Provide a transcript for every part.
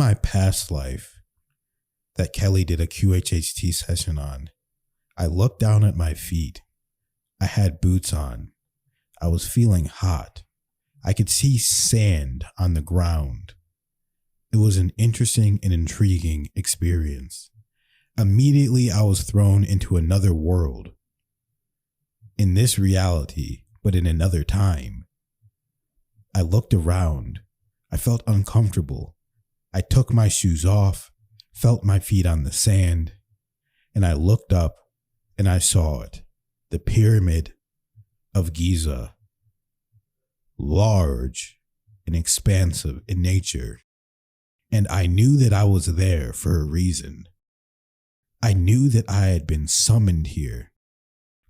my past life that Kelly did a QHHT session on, I looked down at my feet. I had boots on. I was feeling hot. I could see sand on the ground. It was an interesting and intriguing experience. Immediately, I was thrown into another world. In this reality, but in another time. I looked around. I felt uncomfortable. I took my shoes off, felt my feet on the sand, and I looked up and I saw it. The Pyramid of Giza. Large and expansive in nature. And I knew that I was there for a reason. I knew that I had been summoned here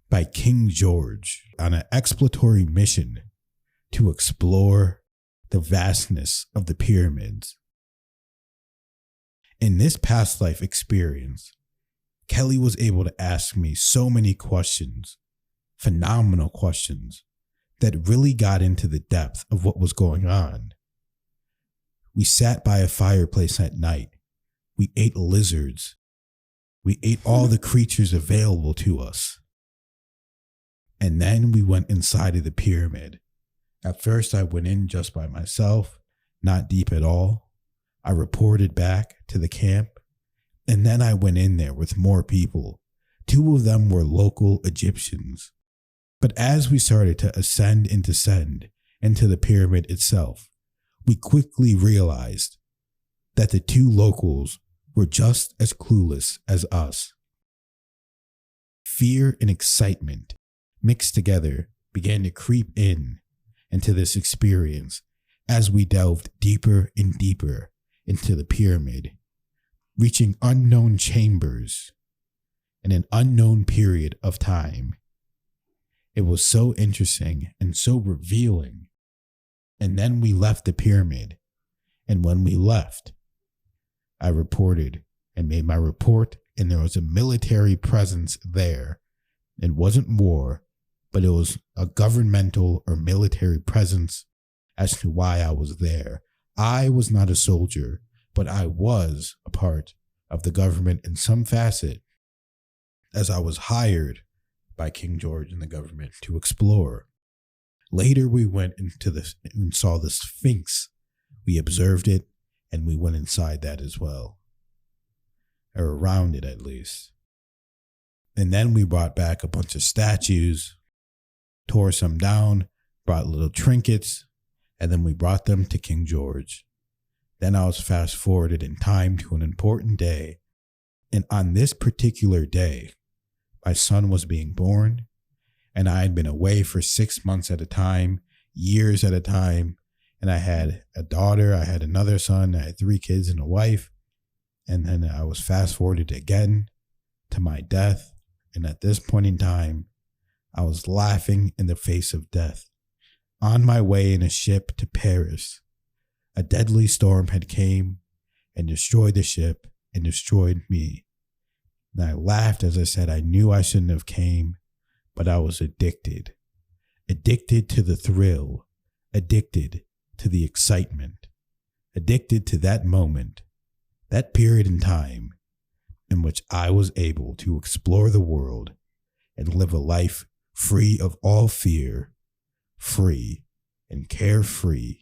by King George on an exploratory mission to explore the vastness of the pyramids. In this past life experience, Kelly was able to ask me so many questions, phenomenal questions, that really got into the depth of what was going on. We sat by a fireplace at night. We ate lizards. We ate all the creatures available to us. And then we went inside of the pyramid. At first, I went in just by myself, not deep at all. I reported back to the camp, and then I went in there with more people. 2 of them were local Egyptians. But as we started to ascend and descend into the pyramid itself, we quickly realized that the 2 locals were just as clueless as us. Fear and excitement mixed together began to creep into this experience as we delved deeper and deeper into the pyramid, reaching unknown chambers in an unknown period of time. It was so interesting and so revealing. And then we left the pyramid. And when we left, I reported and made my report, and there was a military presence there. It wasn't war, but it was a governmental or military presence as to why I was there. I was not a soldier, but I was a part of the government in some facet, as I was hired by King George and the government to explore. Later, we went into this and saw the Sphinx. We observed it, and we went inside that as well, or around it at least. And then we brought back a bunch of statues, tore some down, brought little trinkets, and then we brought them to King George. Then I was fast forwarded in time to an important day. And on this particular day, my son was being born, and I had been away for 6 months at a time, years at a time. And I had a daughter, I had another son, I had 3 kids and a wife. And then I was fast forwarded again to my death. And at this point in time, I was laughing in the face of death. On my way in a ship to Paris, a deadly storm had came and destroyed the ship and destroyed me. And I laughed as I said I knew I shouldn't have came, but I was addicted. Addicted to the thrill. Addicted to the excitement. Addicted to that moment, that period in time in which I was able to explore the world and live a life free of all fear, free and carefree,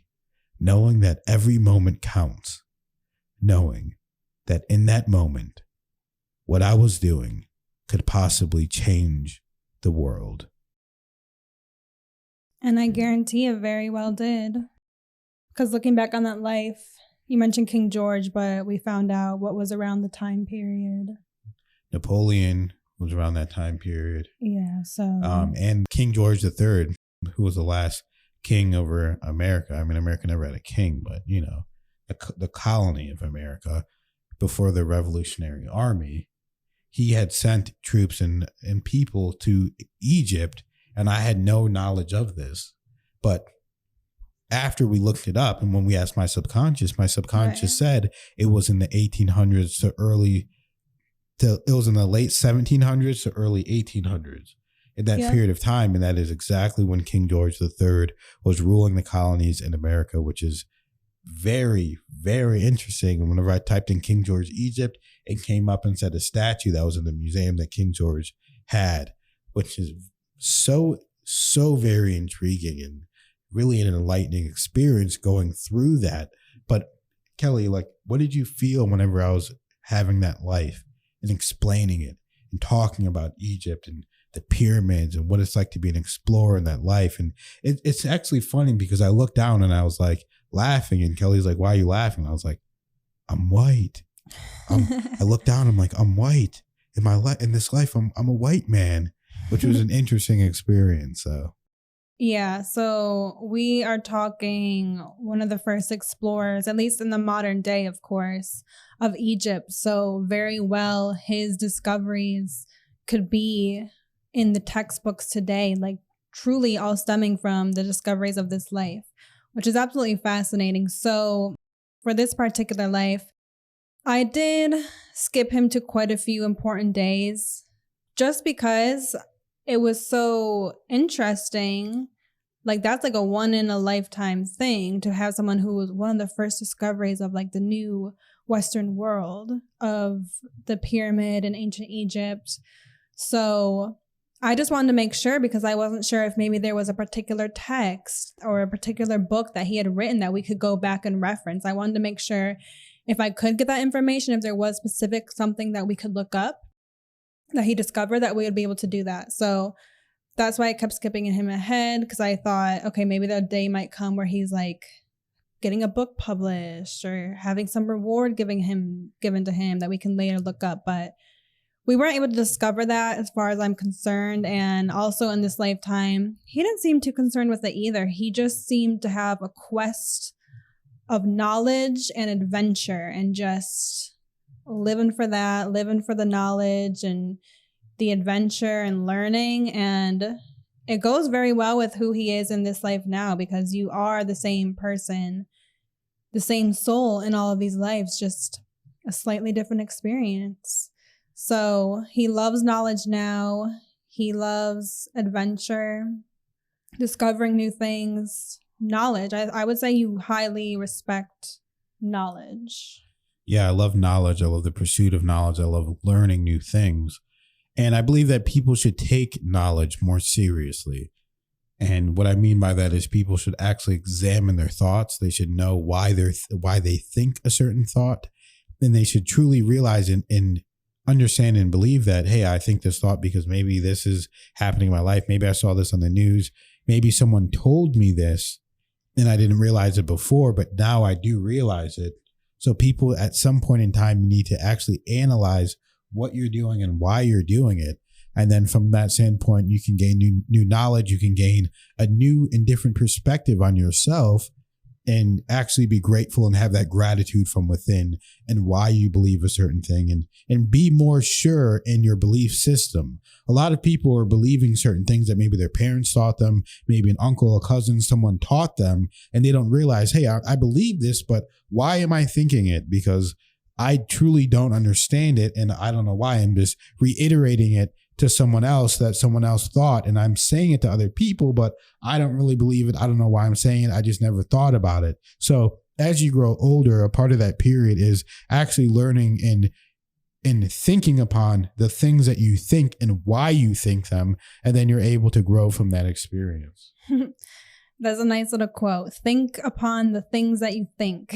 knowing that every moment counts, knowing that in that moment, what I was doing could possibly change the world. And I guarantee it very well did. Because looking back on that life, you mentioned King George, but we found out what was around the time period. Napoleon was around that time period. Yeah, so. And King George III, who was the last king over America. I mean, America never had a king, but, you know, the colony of America before the Revolutionary Army, he had sent troops and people to Egypt, and I had no knowledge of this. But after we looked it up, and when we asked my subconscious right. said it was in the 1800s it was in the late 1700s to early 1800s. In that period of time, and that is exactly when King George III was ruling the colonies in America, which is very, very interesting. And whenever I typed in King George Egypt, it came up and said a statue that was in the museum that King George had, which is so very intriguing and really an enlightening experience going through that. But Kelly, like, what did you feel whenever I was having that life and explaining it and talking about Egypt and the pyramids and what it's like to be an explorer in that life? And it's actually funny because I looked down and I was like laughing, and Kelly's like, "Why are you laughing?" I was like, "I'm white." I looked down, I'm like, "I'm white in my life. In this life, I'm a white man," which was an interesting experience. So. Yeah, so we are talking one of the first explorers, at least in the modern day, of course, of Egypt. So very well, his discoveries could be in the textbooks today, like truly all stemming from the discoveries of this life, which is absolutely fascinating. So for this particular life, I did skip him to quite a few important days just because it was so interesting. Like, that's like a one in a lifetime thing to have someone who was one of the first discoveries of like the new Western world of the pyramid in ancient Egypt. So I just wanted to make sure, because I wasn't sure if maybe there was a particular text or a particular book that he had written that we could go back and reference. I wanted to make sure if I could get that information, if there was specific something that we could look up that he discovered, that we would be able to do that. So that's why I kept skipping him ahead, because I thought, okay, maybe that day might come where he's like getting a book published or having some reward given to him that we can later look up. But we weren't able to discover that as far as I'm concerned. And also in this lifetime, he didn't seem too concerned with it either. He just seemed to have a quest of knowledge and adventure and just living for that, living for the knowledge and the adventure and learning. And it goes very well with who he is in this life now, because you are the same person, the same soul in all of these lives, just a slightly different experience. So he loves knowledge now. He loves adventure, discovering new things, knowledge. I would say you highly respect knowledge. Yeah, I love knowledge. I love the pursuit of knowledge. I love learning new things. And I believe that people should take knowledge more seriously. And what I mean by that is people should actually examine their thoughts. They should know why they think a certain thought. And they should truly realize and understand and believe that, hey, I think this thought because maybe this is happening in my life. Maybe I saw this on the news. Maybe someone told me this and I didn't realize it before, but now I do realize it. So people at some point in time need to actually analyze what you're doing and why you're doing it. And then from that standpoint, you can gain new knowledge. You can gain a new and different perspective on yourself and actually be grateful and have that gratitude from within and why you believe a certain thing and be more sure in your belief system. A lot of people are believing certain things that maybe their parents taught them, maybe an uncle, a cousin, someone taught them, and they don't realize, hey, I believe this, but why am I thinking it? Because I truly don't understand it, and I don't know why. I'm just reiterating it to someone else that someone else thought, and I'm saying it to other people, but I don't really believe it. I don't know why I'm saying it. I just never thought about it. So as you grow older, a part of that period is actually learning and thinking upon the things that you think and why you think them, and then you're able to grow from that experience. That's a nice little quote. Think upon the things that you think.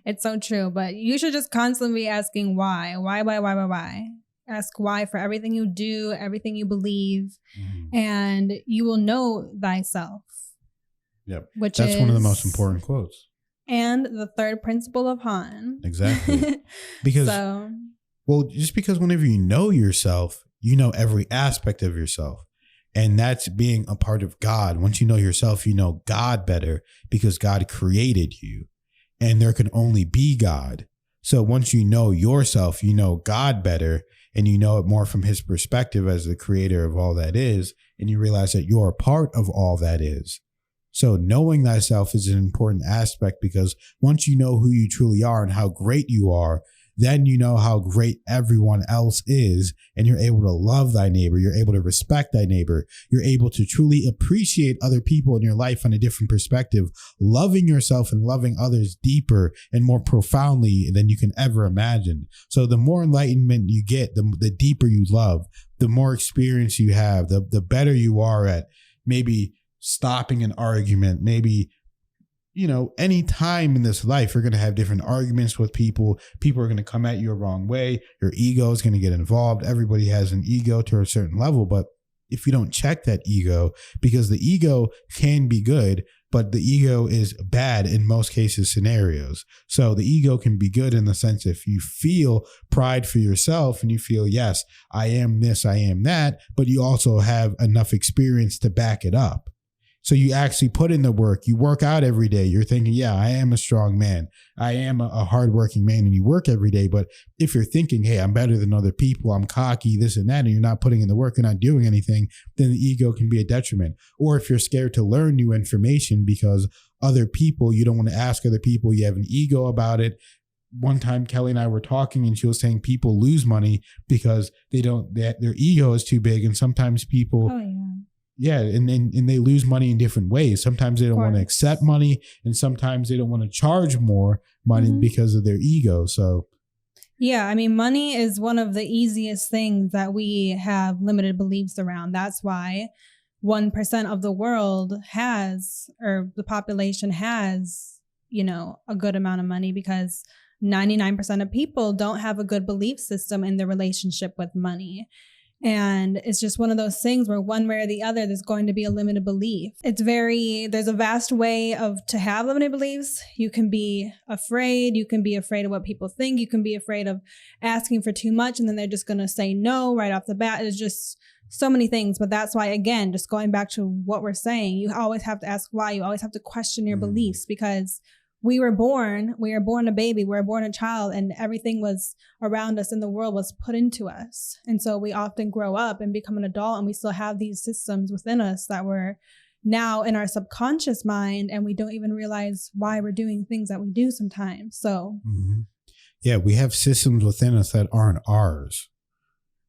It's so true. But you should just constantly be asking why. Why? Ask why for everything you do, everything you believe, and you will know thyself. Yep. That's one of the most important quotes. And the third principle of Han. Exactly. Because, just because whenever you know yourself, you know every aspect of yourself. And that's being a part of God. Once you know yourself, you know God better because God created you and there can only be God. So once you know yourself, you know God better and you know it more from his perspective as the creator of all that is. And you realize that you're a part of all that is. So knowing thyself is an important aspect because once you know who you truly are and how great you are, then you know how great everyone else is, and you're able to love thy neighbor. You're able to respect thy neighbor. You're able to truly appreciate other people in your life on a different perspective, loving yourself and loving others deeper and more profoundly than you can ever imagine. So the more enlightenment you get, the deeper you love, the more experience you have, the better you are at maybe stopping an argument, maybe, any time in this life, you're going to have different arguments with people. People are going to come at you a wrong way. Your ego is going to get involved. Everybody has an ego to a certain level. But if you don't check that ego, because the ego can be good, but the ego is bad in most cases scenarios. So the ego can be good in the sense if you feel pride for yourself and you feel, yes, I am this, I am that, but you also have enough experience to back it up. So you actually put in the work. You work out every day. You're thinking, yeah, I am a strong man. I am a hardworking man, and you work every day. But if you're thinking, hey, I'm better than other people, I'm cocky, this and that, and you're not putting in the work, you're not doing anything, then the ego can be a detriment. Or if you're scared to learn new information because other people, you don't want to ask other people, you have an ego about it. One time Kelly and I were talking and she was saying people lose money because their ego is too big. And sometimes people, and they lose money in different ways. Sometimes they don't want to accept money, and sometimes they don't want to charge more money because of their ego. So, yeah, I mean, money is one of the easiest things that we have limited beliefs around. That's why 1% of the world has, or the population has, a good amount of money, because 99% of people don't have a good belief system in their relationship with money. And it's just one of those things where one way or the other, there's going to be a limited belief. There's a vast way to have limited beliefs. You can be afraid. You can be afraid of what people think. You can be afraid of asking for too much, and then they're just going to say no right off the bat. It's just so many things. But that's why, again, just going back to what we're saying, you always have to ask why. You always have to question your beliefs, because we were born a baby, we were born a child, and everything was around us in the world was put into us. And so we often grow up and become an adult, and we still have these systems within us that were now in our subconscious mind, and we don't even realize why we're doing things that we do sometimes. So, yeah, we have systems within us that aren't ours.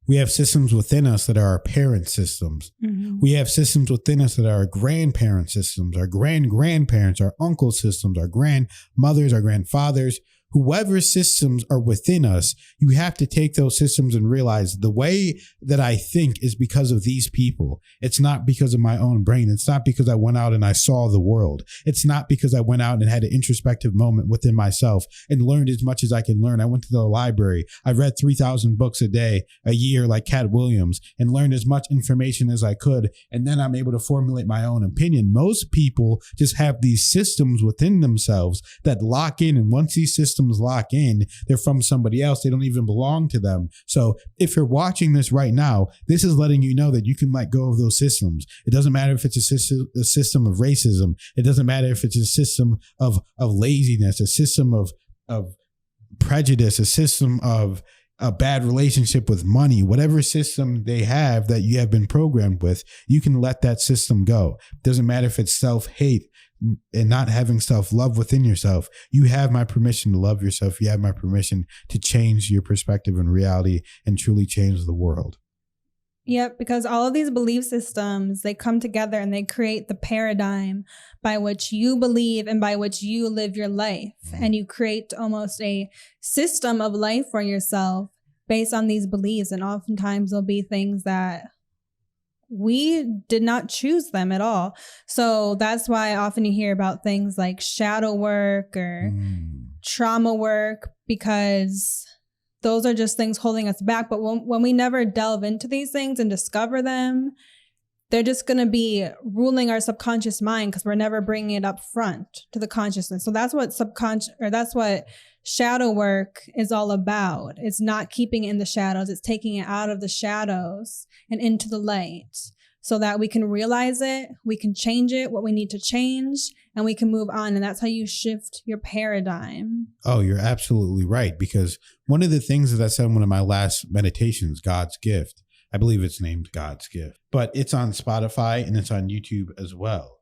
We have systems within us that are our parent systems. We have systems within us that are our grandparent systems, our grandparents, our uncle systems, our grandmothers, our grandfathers. Whoever systems are within us, you have to take those systems and realize the way that I think is because of these people. It's not because of my own brain. It's not because I went out and I saw the world. It's not because I went out and had an introspective moment within myself and learned as much as I can learn. I went to the library. I read 3,000 books a year, like Katt Williams, and learned as much information as I could. And then I'm able to formulate my own opinion. Most people just have these systems within themselves that lock in. And once these systems lock in, they're from somebody else. They don't even belong to them. So if you're watching this right now, this is letting you know that you can let go of those systems. It doesn't matter if it's a system of racism. It doesn't matter if it's a system of laziness, a system of prejudice, a system of a bad relationship with money. Whatever system they have that you have been programmed with, you can let that system go. It doesn't matter if it's self-hate and not having self-love within yourself. You have my permission to love yourself. You have my permission to change your perspective and reality and truly change the world. Yep, because all of these belief systems, they come together and they create the paradigm by which you believe and by which you live your life. And you create almost a system of life for yourself based on these beliefs. And oftentimes there'll be things that we did not choose them at all. So that's why often you hear about things like shadow work or trauma work, because those are just things holding us back. But when we never delve into these things and discover them, they're just going to be ruling our subconscious mind, because we're never bringing it up front to the consciousness. So that's what that's what shadow work is all about. It's not keeping it in the shadows. It's taking it out of the shadows and into the light, so that we can realize it, we can change it, what we need to change, and we can move on. And that's how you shift your paradigm. Oh, you're absolutely right. Because one of the things that I said in one of my last meditations, God's Gift, I believe it's named God's Gift, but it's on Spotify and it's on YouTube as well.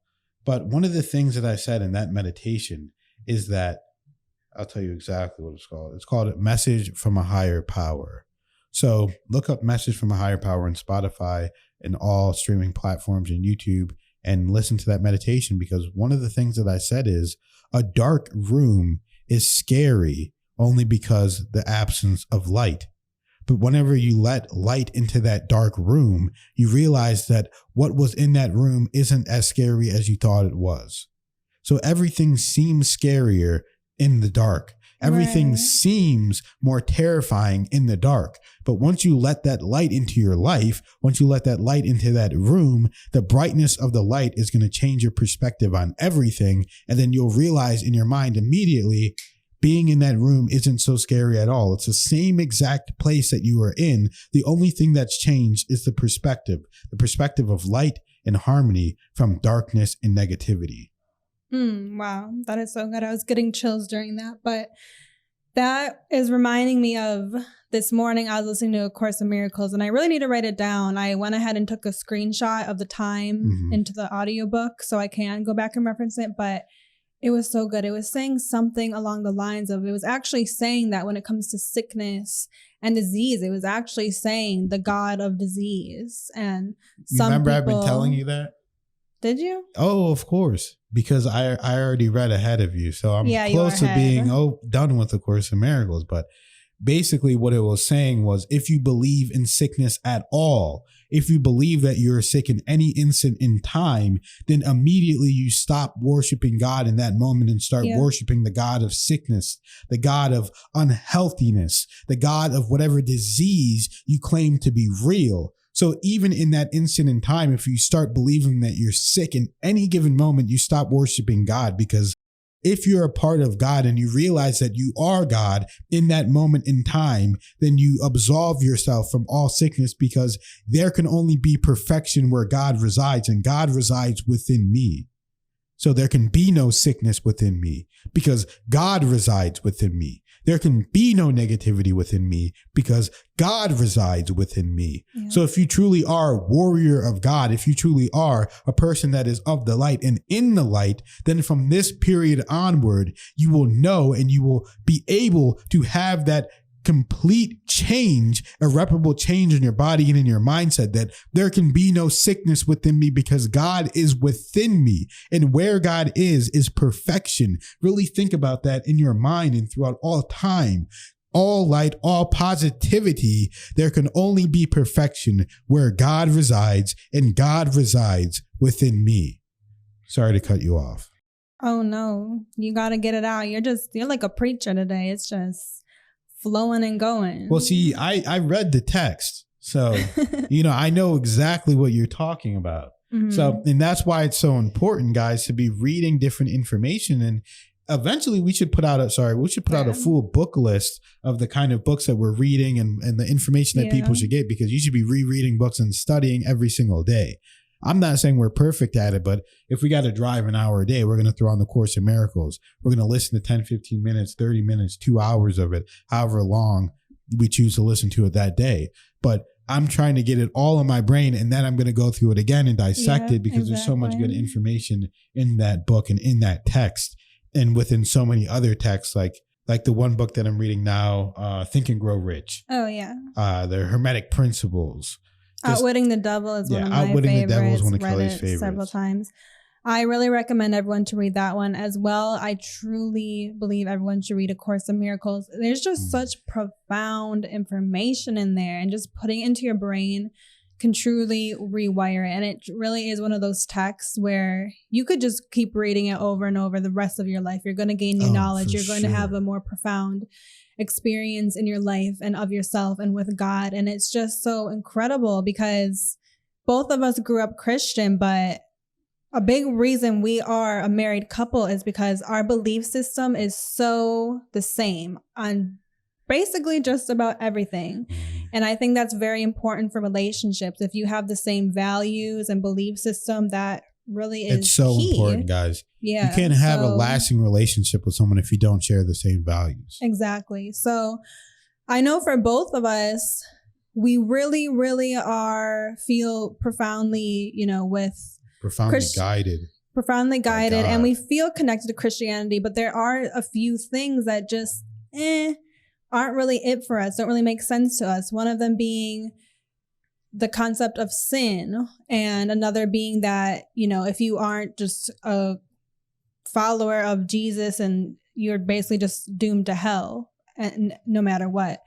But one of the things that I said in that meditation is that I'll tell you exactly what it's called. It's called Message from a Higher Power. So look up Message from a Higher Power in Spotify and all streaming platforms and YouTube and listen to that meditation, because one of the things that I said is a dark room is scary only because the absence of light. But whenever you let light into that dark room, you realize that what was in that room isn't as scary as you thought it was. So everything seems scarier in the dark. Everything seems more terrifying in the dark. But once you let that light into your life, once you let that light into that room, the brightness of the light is going to change your perspective on everything. And then you'll realize in your mind immediately, being in that room isn't so scary at all. It's the same exact place that you were in. The only thing that's changed is the perspective of light and harmony from darkness and negativity. Wow, that is so good. I was getting chills during that, but that is reminding me of this morning. I was listening to A Course in Miracles, and I really need to write it down. I went ahead and took a screenshot of the time into the audiobook so I can go back and reference it, but it was so good. It was saying something along the lines of, it was actually saying that when it comes to sickness and disease, it was actually saying the God of disease. And you remember I've been telling you that? Did you? Oh, of course, because I already read ahead of you. So I'm close to being done with A Course in Miracles. But basically what it was saying was, if you believe in sickness at all, if you believe that you're sick in any instant in time, then immediately you stop worshiping God in that moment and start worshiping the God of sickness, the God of unhealthiness, the God of whatever disease you claim to be real. So even in that instant in time, if you start believing that you're sick in any given moment, you stop worshiping God, because if you're a part of God and you realize that you are God in that moment in time, then you absolve yourself from all sickness, because there can only be perfection where God resides, and God resides within me. So there can be no sickness within me because God resides within me. There can be no negativity within me because God resides within me. Yeah. So if you truly are a warrior of God, if you truly are a person that is of the light and in the light, then from this period onward, you will know and you will be able to have that complete change, irreparable change in your body and in your mindset, that there can be no sickness within me because God is within me. And where God is perfection. Really think about that in your mind and throughout all time. All light, all positivity, there can only be perfection where God resides, and God resides within me. Sorry to cut you off. Oh no, you got to get it out. You're like a preacher today. It's just flowing and going. Well, see, I read the text. So, I know exactly what you're talking about. Mm-hmm. So, and that's why it's so important, guys, to be reading different information. And eventually we should put out a full book list of the kind of books that we're reading and the information that people should get, because you should be rereading books and studying every single day. I'm not saying we're perfect at it, but if we got to drive an hour a day, we're going to throw on the Course in Miracles. We're going to listen to 10, 15 minutes, 30 minutes, 2 hours of it, however long we choose to listen to it that day. But I'm trying to get it all in my brain, and then I'm going to go through it again and dissect it, because there's so much good information in that book and in that text, and within so many other texts, like the one book that I'm reading now, Think and Grow Rich. Oh, yeah. The Hermetic Principles. Outwitting the Devil is one of my favorites. The Devil is one of Kelly's favorites. Several times. I really recommend everyone to read that one as well. I truly believe everyone should read A Course in Miracles. There's just such profound information in there, and just putting it into your brain can truly rewire it. And it really is one of those texts where you could just keep reading it over and over the rest of your life. You're going to gain new knowledge. You're going to have a more profound experience in your life and of yourself and with God. And it's just so incredible, because both of us grew up Christian, but a big reason we are a married couple is because our belief system is so the same on basically just about everything. And I think that's very important for relationships. If you have the same values and belief system, that really is It's so key. important, guys. Yeah. You can't have a lasting relationship with someone if you don't share the same values. Exactly. So I know for both of us, we really, really feel profoundly, profoundly guided. profoundly guided, and we feel connected to Christianity, but there are a few things that just aren't really it for us, don't really make sense to us. One of them being the concept of sin, and another being that, you know, if you aren't just a follower of Jesus, and you're basically just doomed to hell, and no matter what.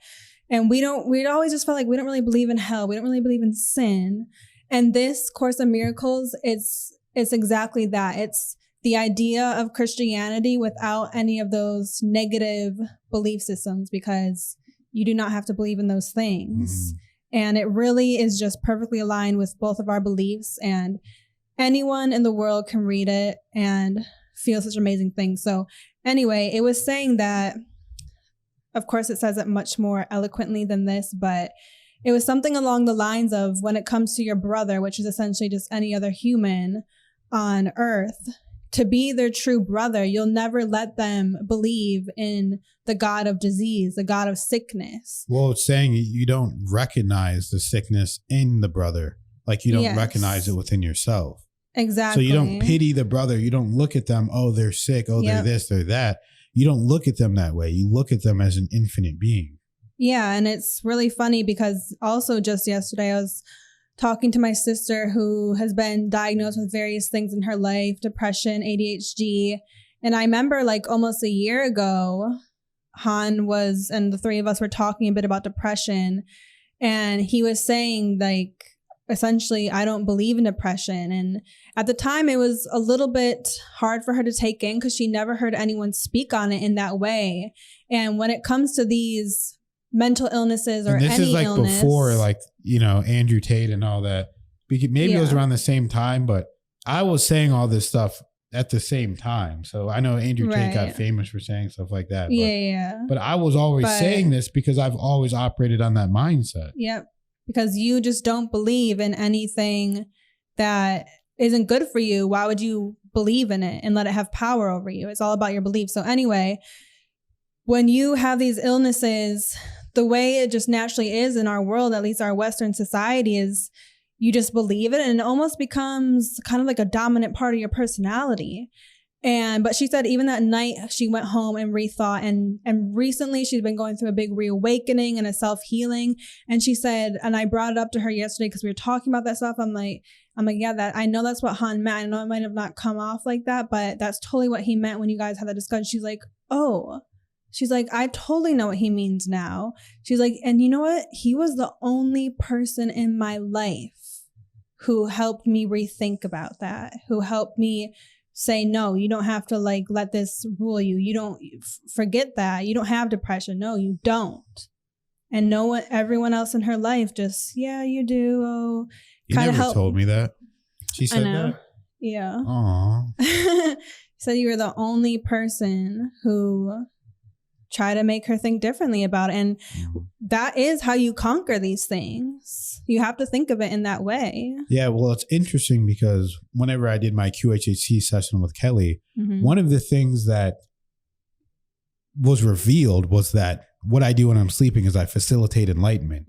And we always just felt like we don't really believe in hell. We don't really believe in sin. And this Course of Miracles, it's exactly that. It's the idea of Christianity without any of those negative belief systems, because you do not have to believe in those things. And it really is just perfectly aligned with both of our beliefs, and anyone in the world can read it and feel such amazing things. So anyway, it was saying that, of course, it says it much more eloquently than this, but it was something along the lines of, when it comes to your brother, which is essentially just any other human on earth, to be their true brother, you'll never let them believe in the God of disease, the God of sickness. Well, it's saying you don't recognize the sickness in the brother. Like, you don't recognize it within yourself. Exactly. So you don't pity the brother. You don't look at them, oh, they're sick. Oh, they're this, they're that. You don't look at them that way. You look at them as an infinite being. Yeah. And it's really funny because also just yesterday I was talking to my sister who has been diagnosed with various things in her life, depression, ADHD. And I remember like almost a year ago, Han was, and the three of us were talking a bit about depression. And he was saying like, essentially, I don't believe in depression. And at the time, it was a little bit hard for her to take in because she never heard anyone speak on it in that way. And when it comes to these mental illnesses or any illness. This is like before, like, you know, Andrew Tate and all that. Maybe it was around the same time, but I was saying all this stuff at the same time. So I know Andrew Tate got famous for saying stuff like that. But I was always saying this because I've always operated on that mindset. Yep. Because you just don't believe in anything that isn't good for you. Why would you believe in it and let it have power over you? It's all about your beliefs. So anyway, when you have these illnesses, the way it just naturally is in our world, at least our Western society, is you just believe it and it almost becomes kind of like a dominant part of your personality. But she said even that night she went home and rethought, and recently she's been going through a big reawakening and a self-healing. And she said, and I brought it up to her yesterday because we were talking about that stuff. I'm like, yeah, that I know that's what Han meant. I know it might have not come off like that, but that's totally what he meant when you guys had that discussion. She's like, oh, she's like, I totally know what he means now. She's like, and you know what? He was the only person in my life who helped me rethink about that, who helped me say, no, you don't have to like let this rule you. You don't forget that. You don't have depression. No, you don't. And no one, everyone else in her life just, yeah, you do. Oh, you never told me that. She said that? Yeah. Aww. So you were the only person who tried to make her think differently about it. And that is how you conquer these things. You have to think of it in that way. Yeah, well, it's interesting because whenever I did my QHHC session with Kelly, one of the things that was revealed was that what I do when I'm sleeping is I facilitate enlightenment.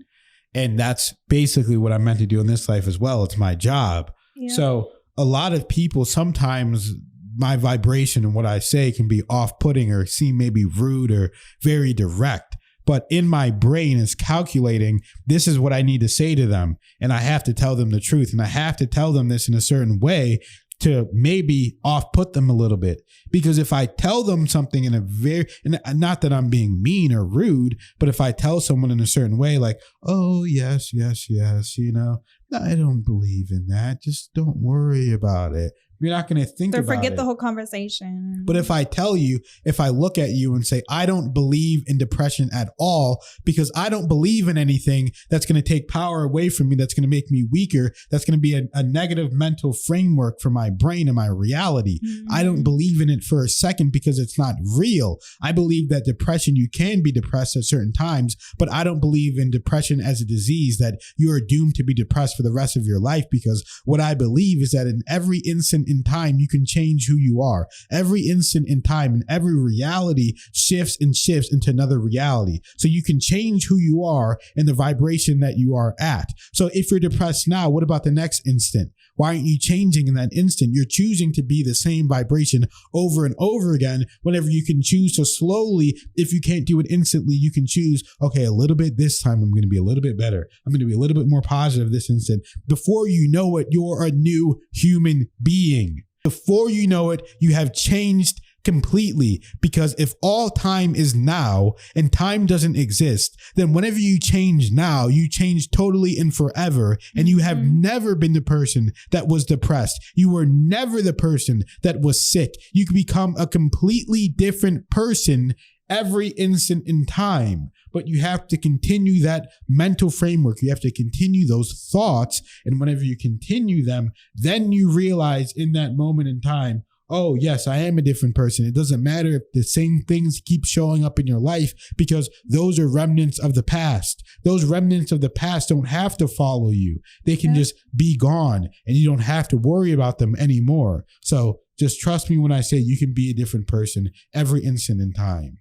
And that's basically what I'm meant to do in this life as well. It's my job. Yeah. So a lot of people, sometimes my vibration and what I say can be off-putting or seem maybe rude or very direct. But in my brain is calculating, this is what I need to say to them. And I have to tell them the truth. And I have to tell them this in a certain way to maybe off-put them a little bit. Because if I tell them something in a very, and not that I'm being mean or rude, but if I tell someone in a certain way, like, oh, yes, you know, I don't believe in that. Just don't worry about it. You're not going to think about it. Forget the whole conversation. But if I tell you, if I look at you and say, I don't believe in depression at all, because I don't believe in anything that's going to take power away from me, that's going to make me weaker, that's going to be a negative mental framework for my brain and my reality. I don't believe in it for a second because it's not real. I believe that depression, you can be depressed at certain times, but I don't believe in depression as a disease that you are doomed to be depressed for the rest of your life, because what I believe is that in every instant in time, you can change who you are. Every instant in time and every reality shifts into another reality. So you can change who you are and the vibration that you are at. So if you're depressed now, what about the next instant? Why aren't you changing in that instant? You're choosing to be the same vibration over and over again whenever you can choose to slowly. If you can't do it instantly, you can choose, okay, a little bit this time, I'm going to be a little bit better. I'm going to be a little bit more positive this instant. Before you know it, you're a new human being. Before you know it, you have changed completely, because if all time is now and time doesn't exist, then whenever you change now, you change totally and forever. And you have never been the person that was depressed. You were never the person that was sick. You can become a completely different person every instant in time, but you have to continue that mental framework. You have to continue those thoughts. And whenever you continue them, then you realize in that moment in time, oh, yes, I am a different person. It doesn't matter if the same things keep showing up in your life, because those are remnants of the past. Those remnants of the past don't have to follow you. They can just be gone, and you don't have to worry about them anymore. So just trust me when I say you can be a different person every instant in time.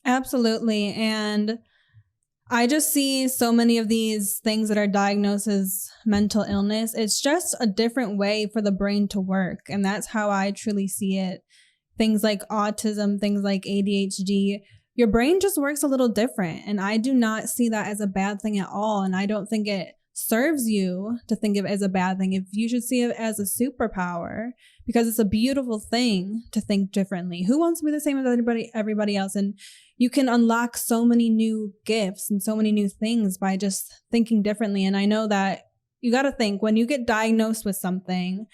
Absolutely. And I just see so many of these things that are diagnosed as mental illness. It's just a different way for the brain to work. And that's how I truly see it. Things like autism, things like ADHD, your brain just works a little different. And I do not see that as a bad thing at all. And I don't think it serves you to think of it as a bad thing. If you should see it as a superpower, because it's a beautiful thing to think differently. Who wants to be the same as everybody else? And you can unlock so many new gifts and so many new things by just thinking differently. And I know that you got to think, when you get diagnosed with something,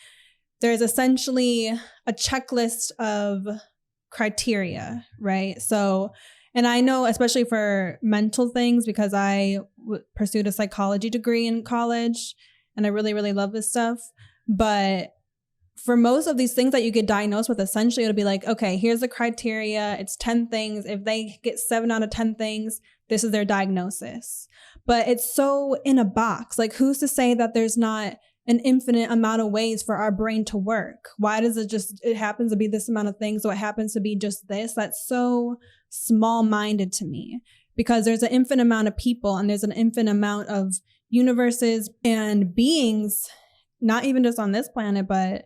there's essentially a checklist of criteria, right? So, and I know, especially for mental things, because I pursued a psychology degree in college and I really, really love this stuff. But for most of these things that you get diagnosed with, essentially it'll be like, okay, here's the criteria. It's 10 things. If they get 7 out of 10 things, this is their diagnosis. But it's so in a box. Like, who's to say that there's not an infinite amount of ways for our brain to work? Why does it happens to be this amount of things, so it happens to be just this? That's so small-minded to me, because there's an infinite amount of people and there's an infinite amount of universes and beings, not even just on this planet, but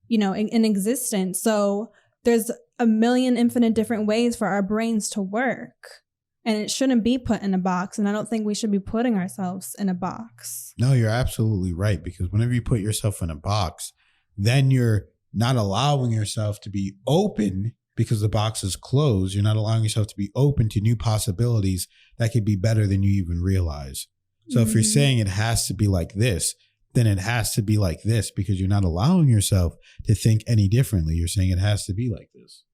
in existence. So there's a million infinite different ways for our brains to work, and it shouldn't be put in a box. And I don't think we should be putting ourselves in a box. No, you're absolutely right. Because whenever you put yourself in a box, then you're not allowing yourself to be open, because the box is closed. You're not allowing yourself to be open to new possibilities that could be better than you even realize. So if you're saying it has to be like this, then it has to be like this, because you're not allowing yourself to think any differently. You're saying it has to be like this.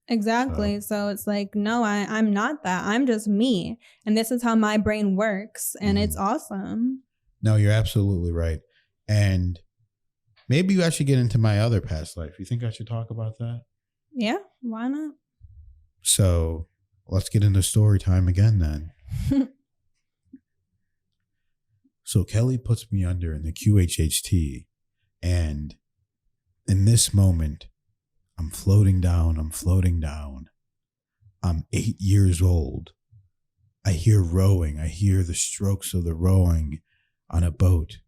Exactly. So it's like, no, I'm not that. I'm just me. And this is how my brain works. And it's awesome. No, you're absolutely right. And maybe I should get into my other past life. You think I should talk about that? Yeah, why not? So let's get into story time again then. So Kelly puts me under in the QHHT, and in this moment, I'm floating down. I'm 8 years old. I hear rowing. I hear the strokes of the rowing on a boat.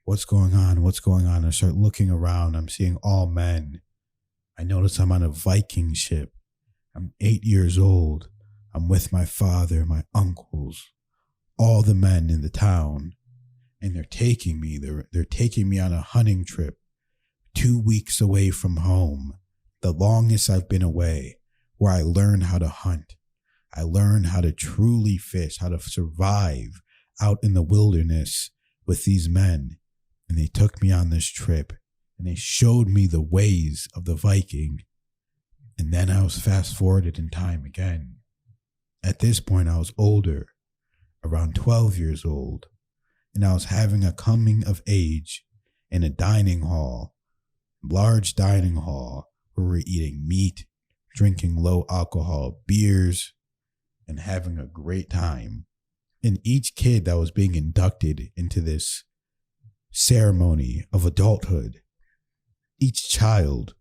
What's going on? I start looking around. I'm seeing all men. I notice I'm on a Viking ship. I'm 8 years old. I'm with my father, my uncles, all the men in the town, and they're taking me. They're taking me on a hunting trip, 2 weeks away from home, the longest I've been away, where I learn how to hunt. I learn how to truly fish, how to survive out in the wilderness with these men. And they took me on this trip, and they showed me the ways of the Viking. And then I was fast forwarded in time again. At this point, I was older, around 12 years old, and I was having a coming of age in a dining hall, large dining hall, where we're eating meat, drinking low alcohol beers, and having a great time. And each kid that was being inducted into this ceremony of adulthood, each child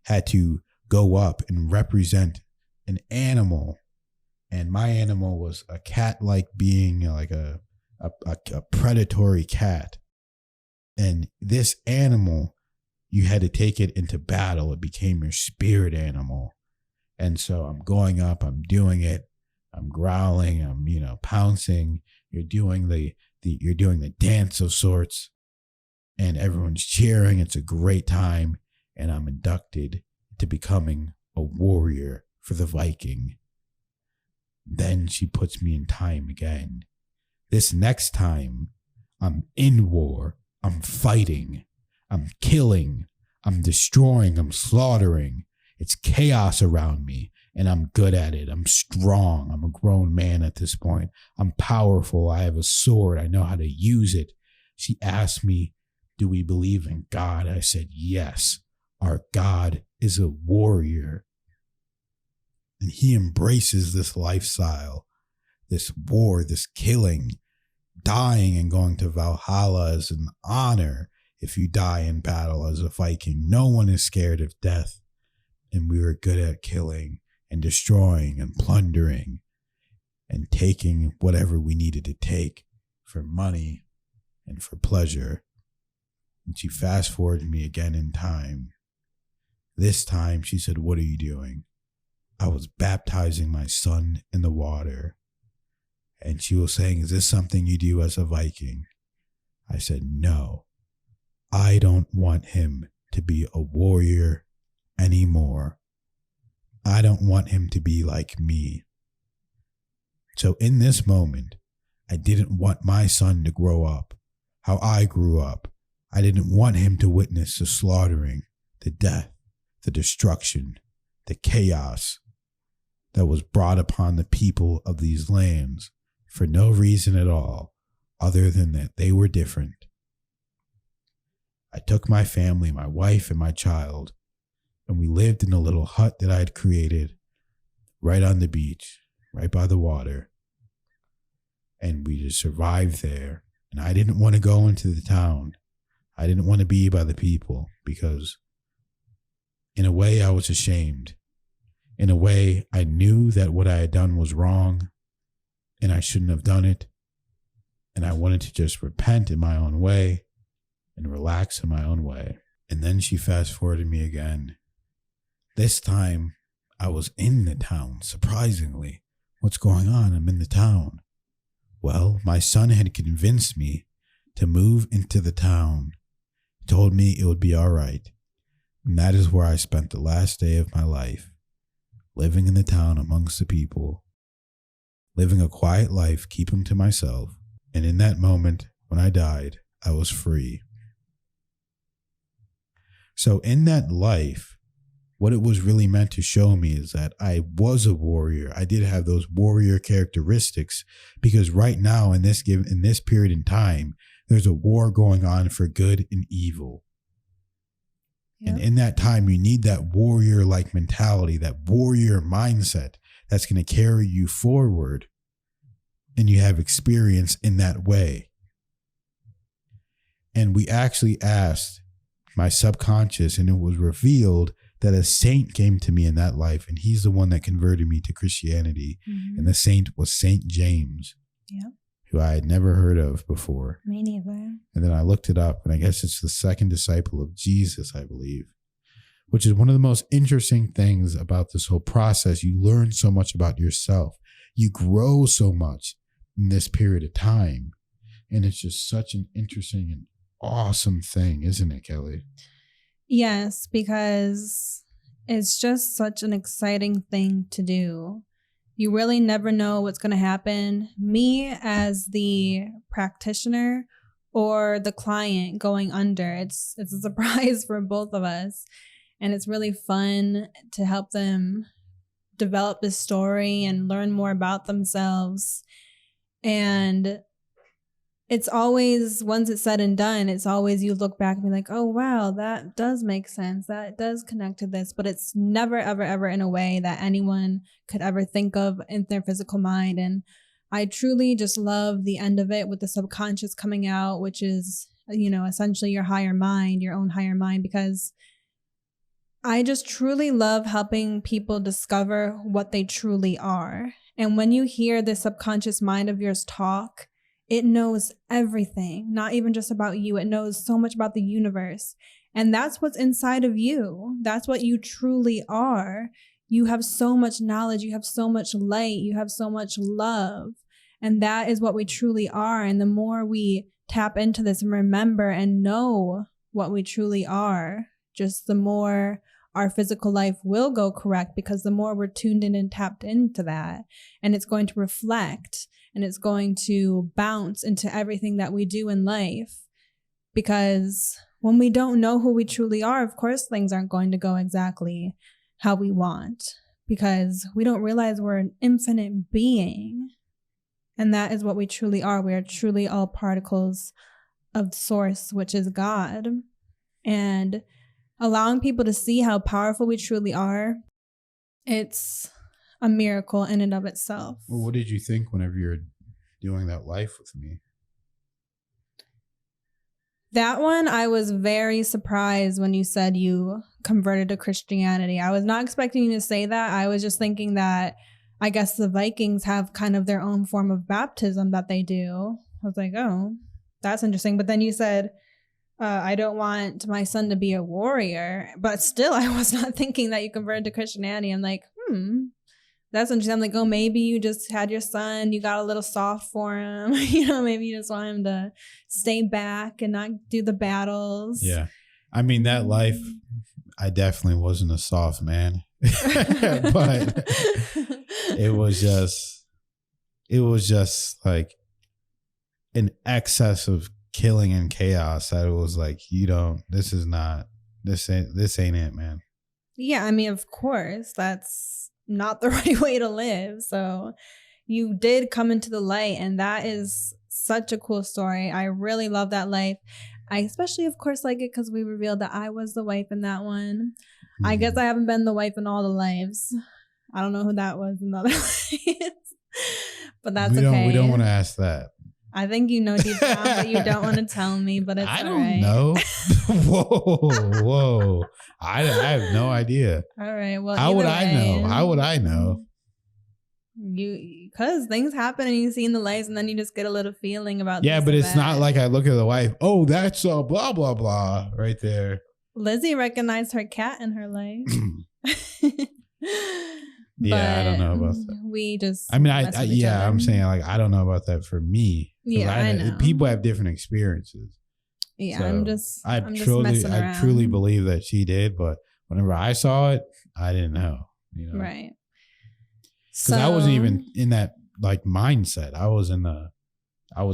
had to go up and represent an animal. And my animal was a cat-like being, like a predatory cat. And this animal, you had to take it into battle. It became your spirit animal. And so I'm going up, I'm doing it, I'm growling, I'm, pouncing. You're doing the dance of sorts, and everyone's cheering. It's a great time. And I'm inducted to becoming a warrior for the Viking. Then she puts me in time again. This next time, I'm in war. I'm fighting. I'm killing. I'm destroying. I'm slaughtering. It's chaos around me, and I'm good at it. I'm strong. I'm a grown man at this point. I'm powerful. I have a sword. I know how to use it. She asked me, do we believe in God? I said, yes. Our God is a warrior. And he embraces this lifestyle, this war, this killing. Dying and going to Valhalla is an honor if you die in battle as a Viking. No one is scared of death. And we were good at killing and destroying and plundering and taking whatever we needed to take for money and for pleasure. And she fast forwarded me again in time. This time she said, what are you doing? I was baptizing my son in the water. And she was saying, is this something you do as a Viking? I said, no, I don't want him to be a warrior anymore. I don't want him to be like me. So in this moment, I didn't want my son to grow up how I grew up. I didn't want him to witness the slaughtering, the death, the destruction, the chaos that was brought upon the people of these lands for no reason at all, other than that they were different. I took my family, my wife and my child, and we lived in a little hut that I had created right on the beach, right by the water. And we just survived there. And I didn't want to go into the town. I didn't want to be by the people because in a way I was ashamed. In a way I knew that what I had done was wrong and I shouldn't have done it. And I wanted to just repent in my own way and relax in my own way. And then she fast forwarded me again. This time I was in the town, surprisingly. What's going on? I'm in the town. Well, my son had convinced me to move into the town. He told me it would be all right. And that is where I spent the last day of my life, living in the town amongst the people, living a quiet life, keeping to myself. And in that moment, when I died, I was free. So in that life, what it was really meant to show me is that I was a warrior. I did have those warrior characteristics because right now in this period in time, there's a war going on for good and evil. Yep. And in that time, you need that warrior-like mentality, that warrior mindset that's going to carry you forward. And you have experience in that way. And we actually asked my subconscious, and it was revealed that a saint came to me in that life, and he's the one that converted me to Christianity. Mm-hmm. And the saint was Saint James, who I had never heard of before. Me neither. And then I looked it up, and I guess it's the second disciple of Jesus, I believe, which is one of the most interesting things about this whole process. You learn so much about yourself. You grow so much in this period of time. And it's just such an interesting and awesome thing, isn't it, Kelly? Yes, because it's just such an exciting thing to do. You really never know what's going to happen. Me as the practitioner or the client going under, it's a surprise for both of us. And it's really fun to help them develop this story and learn more about themselves. And it's always, once it's said and done, it's always you look back and be like, oh, wow, that does make sense. That does connect to this. But it's never, ever, ever in a way that anyone could ever think of in their physical mind. And I truly just love the end of it with the subconscious coming out, which is, essentially your higher mind, your own higher mind, because I just truly love helping people discover what they truly are. And when you hear the subconscious mind of yours talk, it knows everything, not even just about you. It knows so much about the universe. And that's what's inside of you. That's what you truly are. You have so much knowledge. You have so much light. You have so much love. And that is what we truly are. And the more we tap into this and remember and know what we truly are, just the more our physical life will go correct, because the more we're tuned in and tapped into that, and it's going to reflect and it's going to bounce into everything that we do in life. Because when we don't know who we truly are, of course, things aren't going to go exactly how we want, because we don't realize we're an infinite being. And that is what we truly are. We are truly all particles of the source, which is God. And allowing people to see how powerful we truly are, it's a miracle in and of itself. Well, what did you think whenever you were doing that life with me? That one, I was very surprised when you said you converted to Christianity. I was not expecting you to say that. I was just thinking that I guess the Vikings have kind of their own form of baptism that they do. I was like, oh, that's interesting. But then you said, I don't want my son to be a warrior. But still, I was not thinking that you converted to Christianity. I'm like, that's interesting. I'm like, oh, maybe you just had your son, you got a little soft for him. Maybe you just want him to stay back and not do the battles. Yeah. I mean, that life, I definitely wasn't a soft man. But it was just like an excess of killing and chaos that it was like, this ain't it, man. Yeah, I mean, of course, that's not the right way to live. So you did come into the light, and that is such a cool story. I really love that life. I especially, of course, like it because we revealed that I was the wife in that one. I guess I haven't been the wife in all the lives. I don't know who that was in the other lives. But that's okay. We don't want to ask that. I think you know deep down, but you don't want to tell me, but it's all right. I don't know. Whoa. I have no idea. All right. Well, How would I know? How would I know? Because things happen and you see in the lights, and then you just get a little feeling about. Yeah, but it's not like I look at the wife. Oh, that's a blah blah blah right there. Lizzie recognized her cat in her life. Yeah, I don't know about that. We just. I mean, I'm saying like I don't know about that for me. Yeah, I know. People have different experiences. Yeah, so I'm just messing around. I truly believe that she did, but whenever I saw it, I didn't know. Right. Because I wasn't even in that like mindset. I was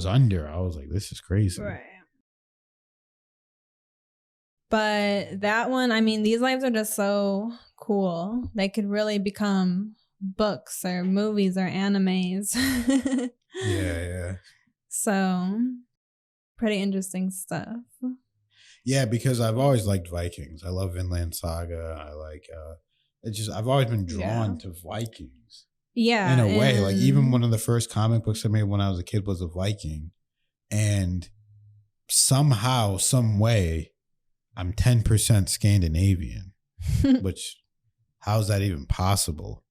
like, this is crazy. Right. But that one, I mean, these lives are just so cool. They could really become books or movies or animes. Yeah. So, pretty interesting stuff. Yeah, because I've always liked Vikings. I love Vinland Saga. I like, I've always been drawn to Vikings. Yeah. In a way, like even one of the first comic books I made when I was a kid was a Viking. And somehow, some way, I'm 10% Scandinavian, which how's that even possible?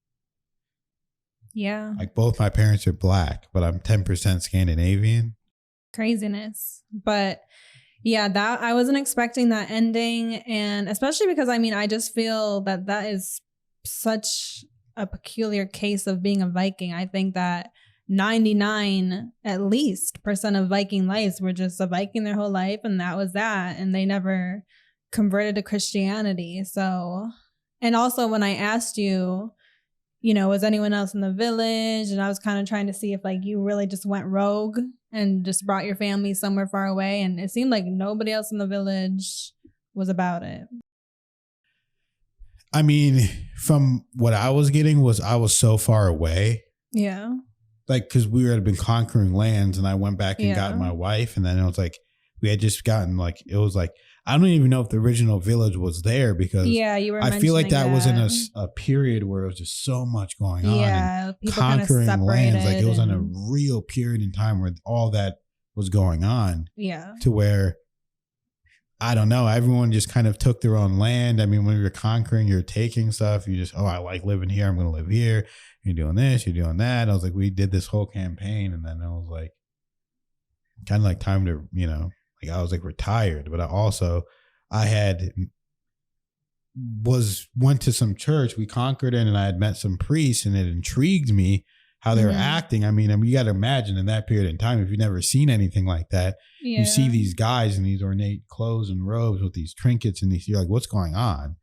Yeah. Like both my parents are black, but I'm 10% Scandinavian. Craziness. But yeah, that I wasn't expecting that ending. And especially because, I mean, I just feel that is such a peculiar case of being a Viking. I think that 99 at least percent of Viking lives were just a Viking their whole life, and that was that, and they never converted to Christianity. So, and also when I asked you, was anyone else in the village, and I was kind of trying to see if like you really just went rogue and just brought your family somewhere far away, and it seemed like nobody else in the village was about it. I mean, from what I was getting was I was so far away. Yeah. Like, because we had been conquering lands, and I went back and got my wife, and then it was like we had just gotten like it was like I don't even know if the original village was there because you were. I feel like that was in a period where it was just so much going on. Yeah, people conquering lands. Like it was in a and real period in time where all that was going on. Yeah, to where I don't know. Everyone just kind of took their own land. I mean, when you're conquering, you're taking stuff. You just I like living here. I'm going to live here. You're doing this, you're doing that. I was like, we did this whole campaign, and then I was like, kind of like time to, like I was like retired, but I had went to some church. We conquered it, and I had met some priests, and it intrigued me how they were acting. I mean, you got to imagine in that period in time, if you've never seen anything like that, you see these guys in these ornate clothes and robes with these trinkets, and you're like, what's going on?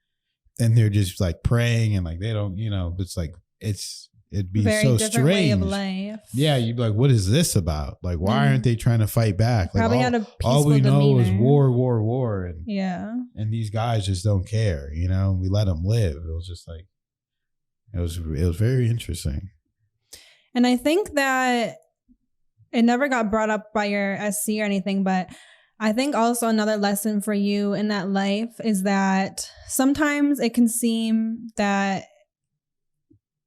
And they're just like praying, and like they don't, it's like it'd be very so strange. Way of life. Yeah, you'd be like, what is this about? Like, why aren't they trying to fight back? Like, probably had a peaceful all we know demeanor. is war, and these guys just don't care. We let them live. It was just like, it was very interesting. And I think that it never got brought up by your SC or anything, but I think also another lesson for you in that life is that sometimes it can seem that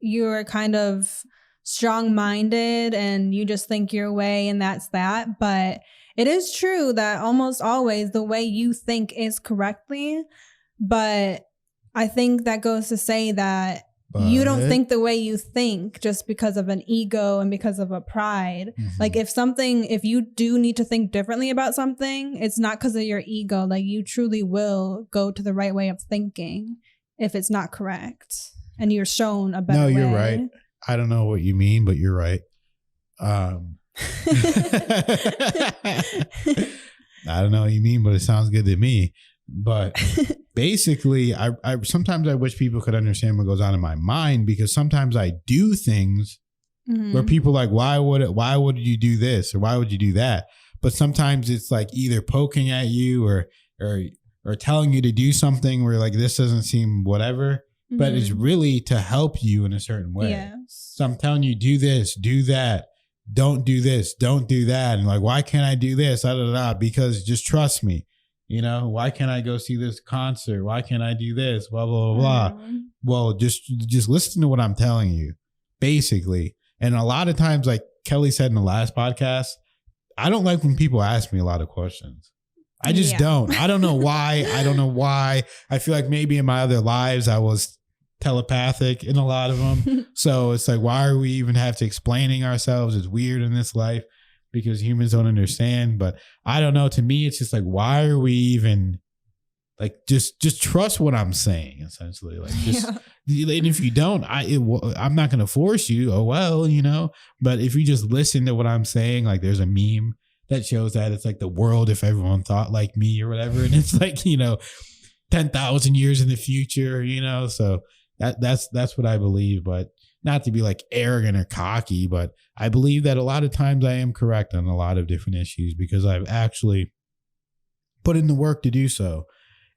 you're kind of strong-minded and you just think your way and that's that. But it is true that almost always the way you think is correctly. But I think that goes to say that you don't think the way you think just because of an ego and because of a pride. Like if you do need to think differently about something, it's not because of your ego. Like you truly will go to the right way of thinking if it's not correct and you're shown a better way. No, you're right. I don't know what you mean, but you're right. I don't know what you mean, but it sounds good to me. But basically, I sometimes I wish people could understand what goes on in my mind, because sometimes I do things where people are like, why would you do this or why would you do that? But sometimes it's like either poking at you or telling you to do something where like this doesn't seem whatever, but it's really to help you in a certain way. Yes. So I'm telling you, do this, do that. Don't do this, don't do that. And like, why can't I do this? Because just trust me. Why can't I go see this concert? Why can't I do this? Blah, blah, blah, blah. Well, just listen to what I'm telling you, basically. And a lot of times, like Kelly said in the last podcast, I don't like when people ask me a lot of questions. I just don't. I don't know why. I feel like maybe in my other lives, I was telepathic in a lot of them. So it's like, why are we even have to explaining ourselves? It's weird in this life, because humans don't understand. But I don't know. To me, it's just like, why are we even like, just trust what I'm saying, essentially. Like, and if you don't, I'm not going to force you. Oh, well, but if you just listen to what I'm saying, like there's a meme that shows that it's like the world if everyone thought like me or whatever. And it's like, 10,000 years in the future, so that's what I believe. But not to be like arrogant or cocky, but I believe that a lot of times I am correct on a lot of different issues because I've actually put in the work to do so.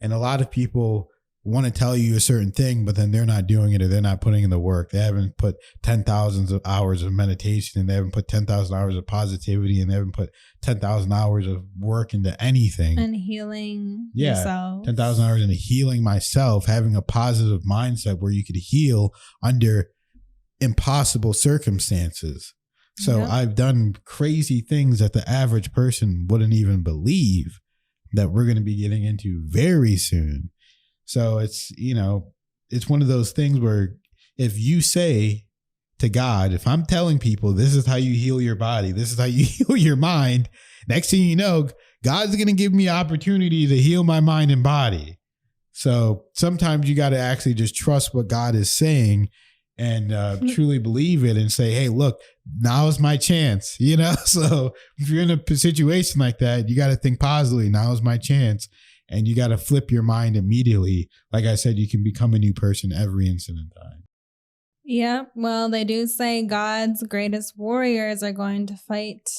And a lot of people want to tell you a certain thing, but then they're not doing it or they're not putting in the work. They haven't put 10,000 of hours of meditation, and they haven't put 10,000 hours of positivity, and they haven't put 10,000 hours of work into anything. And healing yourself. 10,000 hours into healing myself, having a positive mindset where you could heal under impossible circumstances. So I've done crazy things that the average person wouldn't even believe that we're going to be getting into very soon. So it's, it's one of those things where if you say to God, if I'm telling people this is how you heal your body, this is how you heal your mind, next thing you know, God's going to give me opportunity to heal my mind and body. So sometimes you got to actually just trust what God is saying and truly believe it and say, hey, look, now is my chance, So if you're in a situation like that, you got to think positively. Now is my chance. And you got to flip your mind immediately. Like I said, you can become a new person every instant in time. Yeah. Well, they do say God's greatest warriors are going to fight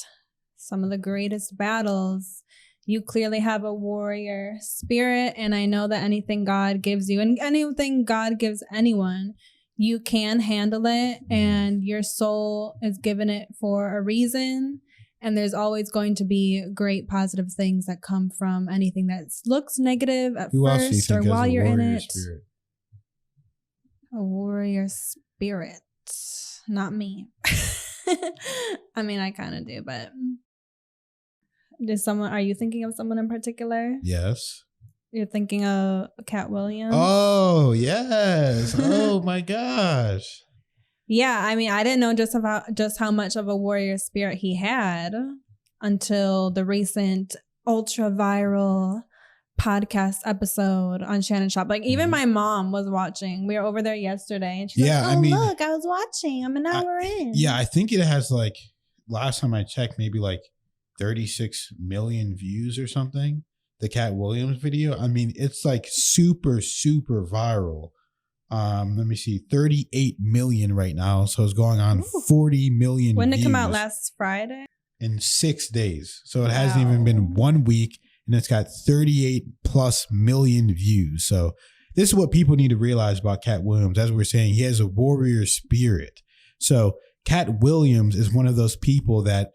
some of the greatest battles. You clearly have a warrior spirit. And I know that anything God gives you and anything God gives anyone, you can handle it, and your soul is given it for a reason. And there's always going to be great positive things that come from anything that looks negative at first or while you're in it. Spirit? A warrior spirit. Not me. I mean, I kind of do, but are you thinking of someone in particular? Yes. You're thinking of Katt Williams? Oh, yes. Oh, my gosh. Yeah, I mean, I didn't know just how much of a warrior spirit he had. until the recent ultra viral podcast episode on Shannon Sharpe. Like even my mom was watching. We were over there yesterday and she's like, oh, look, I was watching. I'm an hour in. Yeah, I think it has like, last time I checked, maybe like 36 million views or something. The Katt Williams video. I mean, it's like super, super viral. Let me see, 38 million right now. So it's going on 40 million When did it come views out? Last Friday? in 6 days. So it hasn't even been 1 week and it's got 38 plus million views. So this is what people need to realize about Katt Williams. As we're saying, he has a warrior spirit. So Katt Williams is one of those people that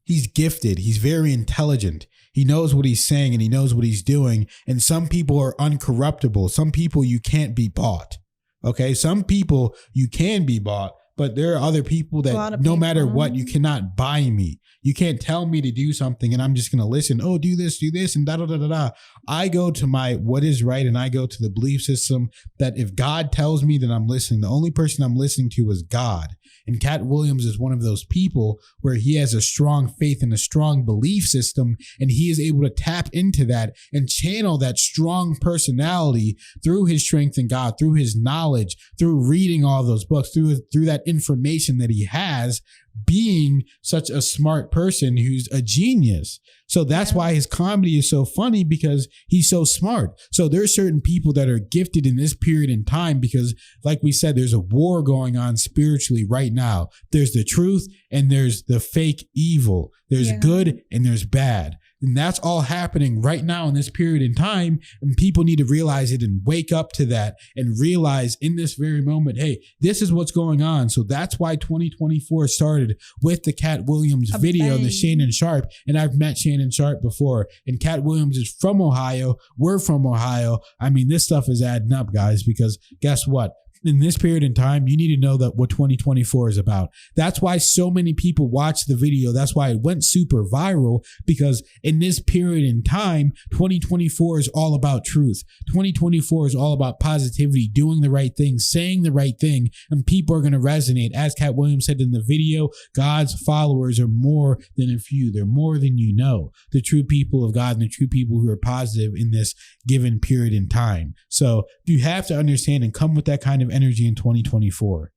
he's gifted. He's very intelligent. He knows what he's saying and he knows what he's doing. And some people are uncorruptible. Some people you can't be bought. Okay. Some people you can be bought, but there are other people that no matter what, you cannot buy me. You can't tell me to do something and I'm just going to listen. Oh, do this, and da, da, da, da, da. I go to my what is right and I go to the belief system that if God tells me that I'm listening, the only person I'm listening to is God. And Katt Williams is one of those people where he has a strong faith and a strong belief system, and he is able to tap into that and channel that strong personality through his strength in God, through his knowledge, through reading all those books, through that information that he has, being such a smart person who's a genius. So that's why his comedy is so funny, because he's so smart. So there's certain people that are gifted in this period in time because, like we said, there's a war going on spiritually right now. There's the truth and there's the fake evil. There's good and there's bad. And that's all happening right now in this period in time. And people need to realize it and wake up to that and realize in this very moment, hey, this is what's going on. So that's why 2024 started with the Katt Williams video, the Shannon Sharpe. And I've met Shannon Sharpe before. And Katt Williams is from Ohio. We're from Ohio. I mean, this stuff is adding up, guys, because guess what? In this period in time, you need to know that what 2024 is about. That's why so many people watch the video. That's why it went super viral, because in this period in time, 2024 is all about truth. 2024 is all about positivity, doing the right thing, saying the right thing, and people are going to resonate. As Katt Williams said in the video, God's followers are more than a few. They're more than you know. The true people of God and the true people who are positive in this given period in time. So you have to understand and come with that kind of energy in 2024.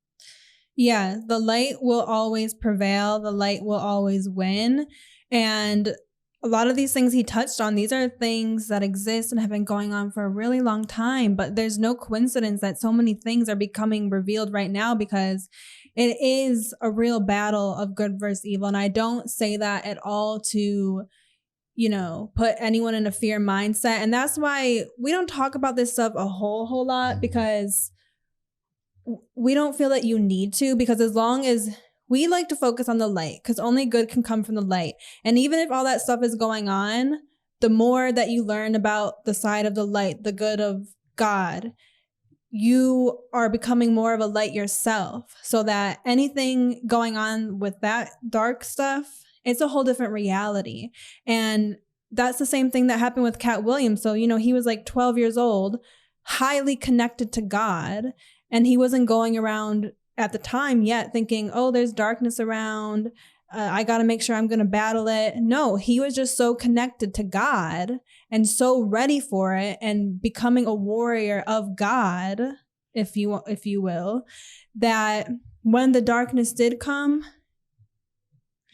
Yeah, the light will always prevail. The light will always win. And a lot of these things he touched on, these are things that exist and have been going on for a really long time. But there's no coincidence that so many things are becoming revealed right now, because it is a real battle of good versus evil. And I don't say that at all to, you know, put anyone in a fear mindset. And that's why we don't talk about this stuff a whole lot, because we don't feel that you need to, because as long as we like to focus on the light, because only good can come from the light. And even if all that stuff is going on, the more that you learn about the side of the light, the good of God, you are becoming more of a light yourself, so that anything going on with that dark stuff, it's a whole different reality. And that's the same thing that happened with Katt Williams. So, you know, he was like 12 years old, highly connected to God. And he wasn't going around at the time yet thinking, oh, there's darkness around. I got to make sure I'm going to battle it. No, he was just so connected to God and so ready for it and becoming a warrior of God, if you will, that when the darkness did come,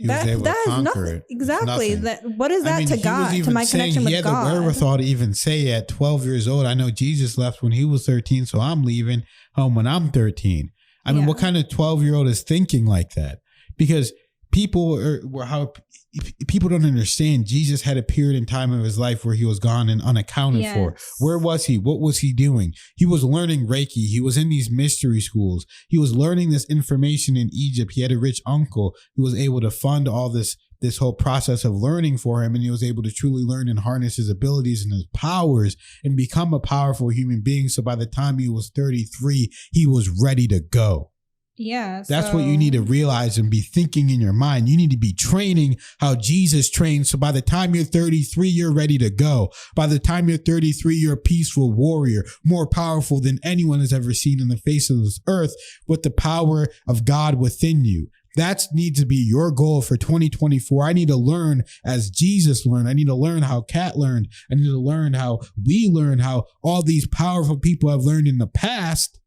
that is nothing. Exactly. What is that to God, to my connection with God? He had the wherewithal to even say at 12 years old, I know Jesus left when he was 13, so I'm leaving home when I'm 13. I mean, what kind of 12-year-old is thinking like that? Because people don't understand. Jesus had a period in time of his life where he was gone and unaccounted for. Where was he? What was he doing? He was learning Reiki. He was in these mystery schools. He was learning this information in Egypt. He had a rich uncle who was able to fund all this whole process of learning for him. And he was able to truly learn and harness his abilities and his powers and become a powerful human being. So by the time he was 33, he was ready to go. Yeah. That's what you need to realize and be thinking in your mind. You need to be training how Jesus trained. So by the time you're 33, you're ready to go. By the time you're 33, you're a peaceful warrior, more powerful than anyone has ever seen in the face of this earth, with the power of God within you. That needs to be your goal for 2024. I need to learn as Jesus learned. I need to learn how Katt learned. I need to learn how we learn, how all these powerful people have learned in the past,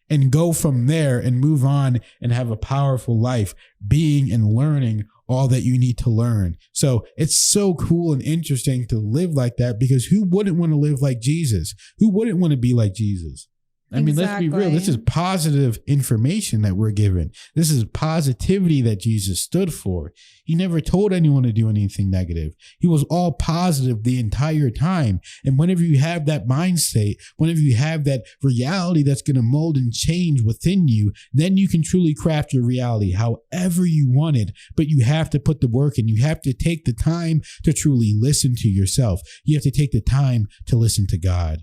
and go from there and move on and have a powerful life, being and learning all that you need to learn. So it's so cool and interesting to live like that, because who wouldn't want to live like Jesus? Who wouldn't want to be like Jesus? I mean, let's be real. This is positive information that we're given. This is positivity that Jesus stood for. He never told anyone to do anything negative. He was all positive the entire time. And whenever you have that mind state, whenever you have that reality that's going to mold and change within you, then you can truly craft your reality however you want it. But you have to put the work in. You have to take the time to truly listen to yourself. You have to take the time to listen to God.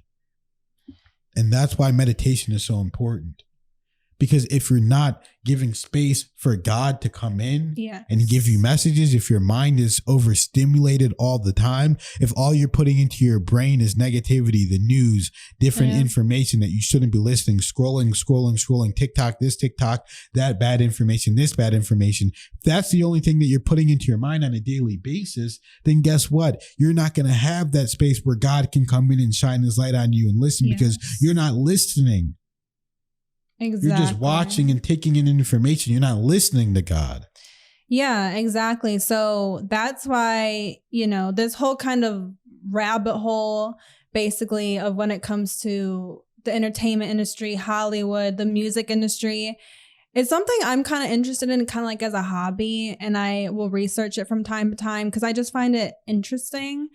And that's why meditation is so important. Because if you're not giving space for God to come in and give you messages, if your mind is overstimulated all the time, if all you're putting into your brain is negativity, the news, different information that you shouldn't be listening, scrolling, TikTok, this TikTok, that bad information, this bad information, if that's the only thing that you're putting into your mind on a daily basis, then guess what? You're not going to have that space where God can come in and shine his light on you and listen, because you're not listening. Exactly. You're just watching and taking in information. You're not listening to God. Yeah, exactly. So that's why, this whole kind of rabbit hole, basically, of when it comes to the entertainment industry, Hollywood, the music industry, it's something I'm kind of interested in, kind of like as a hobby. And I will research it from time to time because I just find it interesting.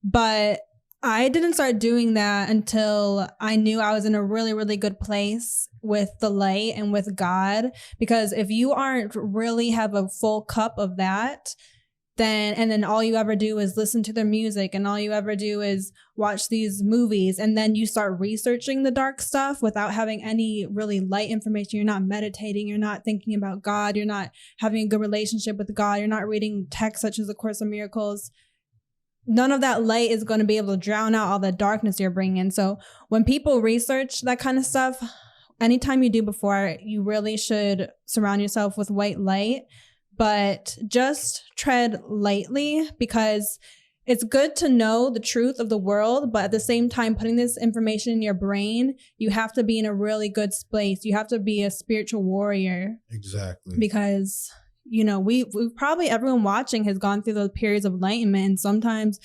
But I didn't start doing that until I knew I was in a really, really good place with the light and with God. Because if you aren't really have a full cup of that, then all you ever do is listen to their music, and all you ever do is watch these movies, and then you start researching the dark stuff without having any really light information. You're not meditating. You're not thinking about God. You're not having a good relationship with God. You're not reading texts such as The Course in Miracles. None of that light is going to be able to drown out all the darkness you're bringing in. So when people research that kind of stuff, anytime you do before, you really should surround yourself with white light, but just tread lightly, because it's good to know the truth of the world. But at the same time, putting this information in your brain, you have to be in a really good space. You have to be a spiritual warrior. Exactly. Because we probably, everyone watching has gone through those periods of enlightenment. And sometimes,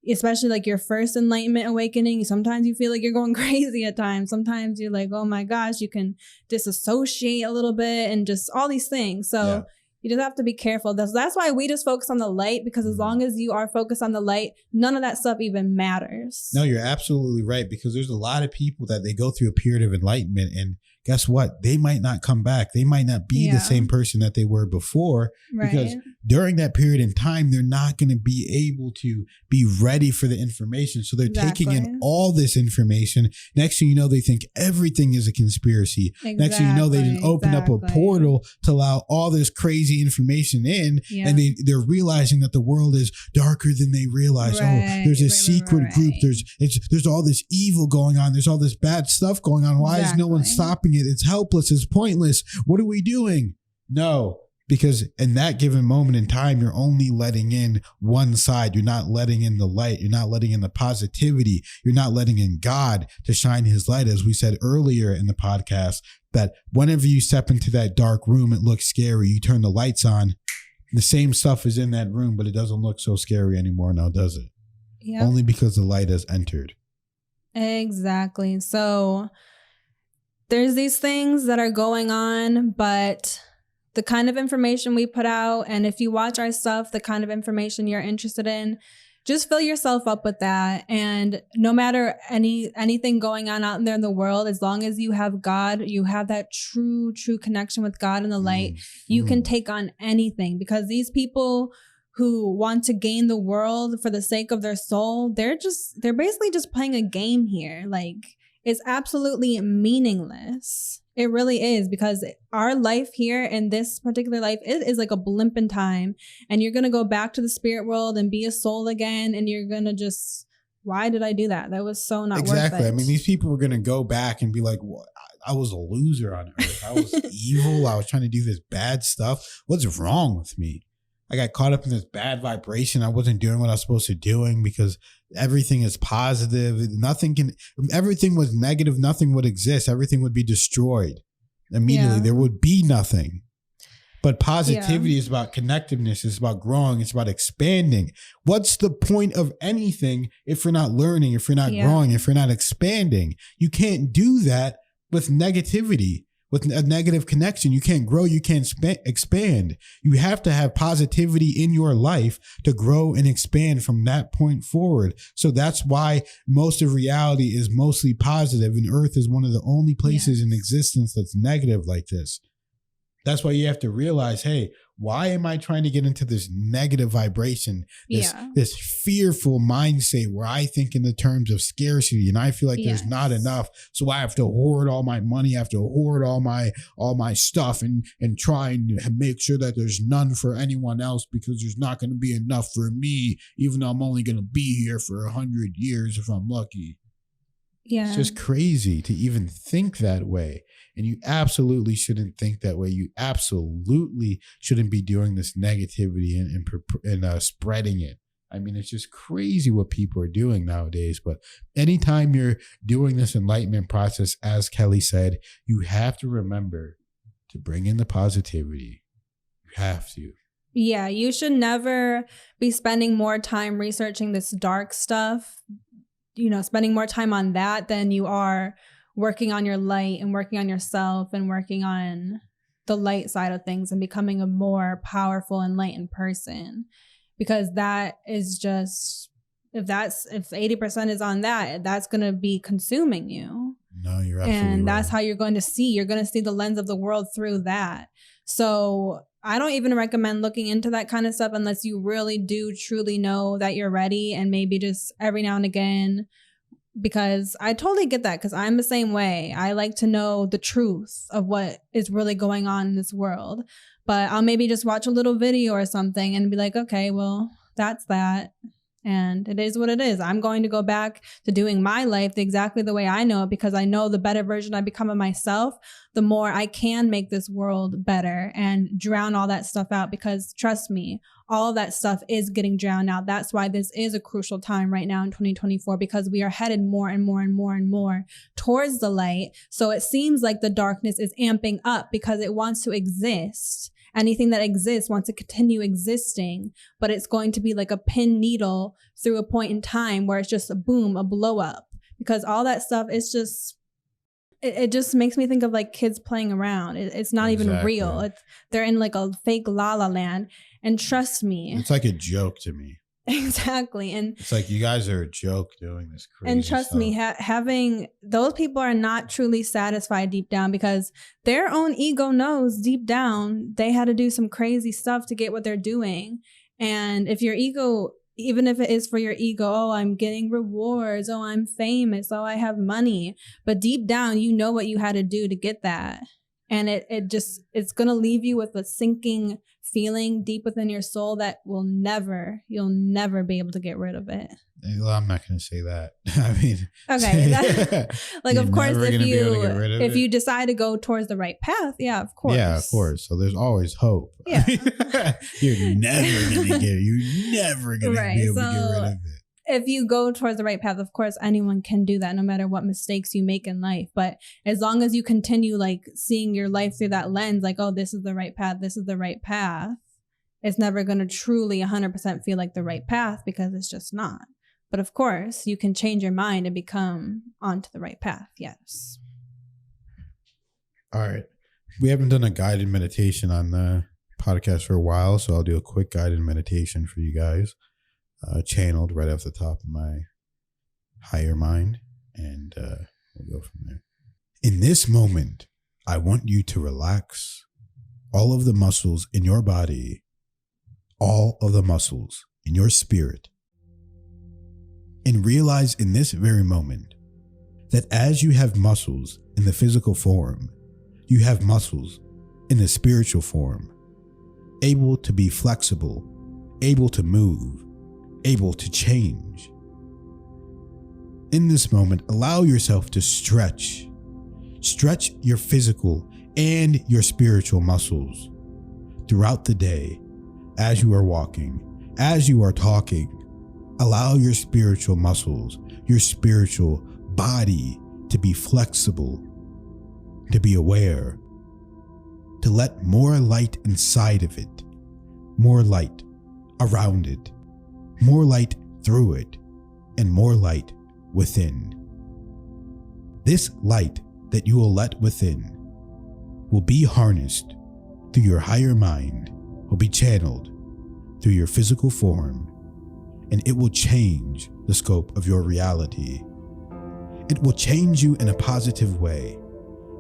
especially like your first enlightenment awakening, sometimes you feel like you're going crazy at times. Sometimes you're like, oh my gosh, you can disassociate a little bit and just all these things. So you just have to be careful. That's why we just focus on the light, because as long as you are focused on the light, none of that stuff even matters. No, you're absolutely right, because there's a lot of people that they go through a period of enlightenment, and guess what? They might not come back. They might not be the same person that they were before, because during that period in time, they're not going to be able to be ready for the information. So they're taking in all this information. Next thing you know, they think everything is a conspiracy. Next thing you know, they didn't open up a portal to allow all this crazy information in, and they're realizing that the world is darker than they realize. Oh, there's a secret group. There's all this evil going on. There's all this bad stuff going on. Why is no one stopping it? It's helpless. It's pointless. What are we doing? No, because in that given moment in time, you're only letting in one side. You're not letting in the light. You're not letting in the positivity. You're not letting in God to shine his light. As we said earlier in the podcast, that whenever you step into that dark room, it looks scary. You turn the lights on, the same stuff is in that room, but it doesn't look so scary anymore now, does it? Yep. Only because the light has entered. Exactly. So there's these things that are going on, but the kind of information we put out, and if you watch our stuff, the kind of information you're interested in, just fill yourself up with that. And no matter anything going on out there in the world, as long as you have God, you have that true connection with God and the light, you can take on anything. Because these people who want to gain the world for the sake of their soul, they're basically just playing a game here. Like, it's absolutely meaningless. It really is, because our life here in this particular life is like a blimp in time, and you're going to go back to the spirit world and be a soul again. And you're going to just, why did I do that? That was so not worth it. Exactly. I mean, these people were going to go back and be like, well, I was a loser on earth. I was evil. I was trying to do this bad stuff. What's wrong with me? I got caught up in this bad vibration. I wasn't doing what I was supposed to be doing because everything is positive. Everything was negative. Nothing would exist. Everything would be destroyed immediately. Yeah. There would be nothing. But positivity is about connectiveness. It's about growing. It's about expanding. What's the point of anything if you're not learning, if you're not growing, if you're not expanding? You can't do that with negativity, with a negative connection. You can't grow. You can't expand. You have to have positivity in your life to grow and expand from that point forward. So that's why most of reality is mostly positive, and Earth is one of the only places in existence that's negative like this. That's why you have to realize, hey, why am I trying to get into this negative vibration, this fearful mindset where I think in the terms of scarcity and I feel like there's not enough. So I have to hoard all my money. I have to hoard all my stuff and try and make sure that there's none for anyone else because there's not going to be enough for me, even though I'm only going to be here for 100 years if I'm lucky. Yeah. It's just crazy to even think that way. And you absolutely shouldn't think that way. You absolutely shouldn't be doing this negativity and spreading it. I mean, it's just crazy what people are doing nowadays. But anytime you're doing this enlightenment process, as Kelly said, you have to remember to bring in the positivity. You have to. Yeah, you should never be spending more time researching this dark stuff, spending more time on that than you are working on your light and working on yourself and working on the light side of things and becoming a more powerful, enlightened person. Because that is just, if 80% is on that, that's going to be consuming you. No, you're absolutely right. And that's how you're going to see the lens of the world through that. So I don't even recommend looking into that kind of stuff unless you really do truly know that you're ready, and maybe just every now and again, because I totally get that, because I'm the same way. I like to know the truth of what is really going on in this world. But I'll maybe just watch a little video or something and be like, okay, well, that's that. And it is what it is. I'm going to go back to doing my life exactly the way I know it, because I know the better version I become of myself, the more I can make this world better and drown all that stuff out. Because trust me, all of that stuff is getting drowned out. That's why this is a crucial time right now in 2024, because we are headed more and more and more and more towards the light. So it seems like the darkness is amping up because it wants to exist. Anything that exists wants to continue existing, but it's going to be like a pin needle through a point in time where it's just a boom, a blow up, because all that stuff is just, it just makes me think of like kids playing around. It's not even real. They're in like a fake la la land. And trust me, it's like a joke to me. Exactly. And it's like, you guys are a joke doing this crazy and trust stuff. me, having those people are not truly satisfied deep down, because their own ego knows deep down they had to do some crazy stuff to get what they're doing. And if your ego, even if it is for your ego, oh, I'm getting rewards, oh, I'm famous, oh, I have money, but deep down you know what you had to do to get that. And it's going to leave you with a sinking feeling deep within your soul that you'll never be able to get rid of it. Well, I'm not going to say that. I mean, okay. Like, of course, if you decide to go towards the right path, yeah, of course. Yeah, of course. So there's always hope. Yeah. You're never going to be able to get rid of it. If you go towards the right path, of course, anyone can do that, no matter what mistakes you make in life. But as long as you continue like seeing your life through that lens, like, oh, this is the right path, this is the right path, it's never going to truly 100% feel like the right path, because it's just not. But of course, you can change your mind and become onto the right path. Yes. All right. We haven't done a guided meditation on the podcast for a while, so I'll do a quick guided meditation for you guys. Channeled right off the top of my higher mind, and we'll go from there. In this moment, I want you to relax all of the muscles in your body, all of the muscles in your spirit, and realize in this very moment that as you have muscles in the physical form, you have muscles in the spiritual form, able to be flexible, able to move, able to change. In this moment, allow yourself to stretch Stretch your physical and your spiritual muscles. Throughout the day, as you are walking, as you are talking, allow your spiritual muscles, your spiritual body to be flexible, to be aware, to let more light inside of it, more light around it, more light through it, and more light within. This light that you will let within will be harnessed through your higher mind, will be channeled through your physical form, and it will change the scope of your reality. It will change you in a positive way,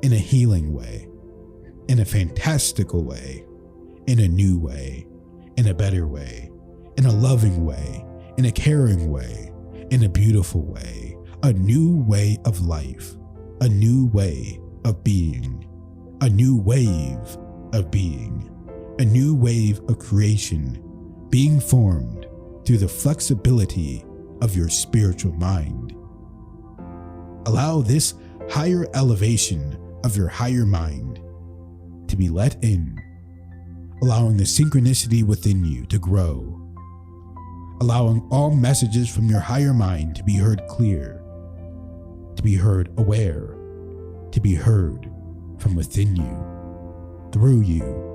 in a healing way, in a fantastical way, in a new way, in a better way, in a loving way, in a caring way, in a beautiful way, a new way of life, a new way of being, a new wave of being, a new wave of creation being formed through the flexibility of your spiritual mind. Allow this higher elevation of your higher mind to be let in, allowing the synchronicity within you to grow, allowing all messages from your higher mind to be heard clear, to be heard aware, to be heard from within you, through you,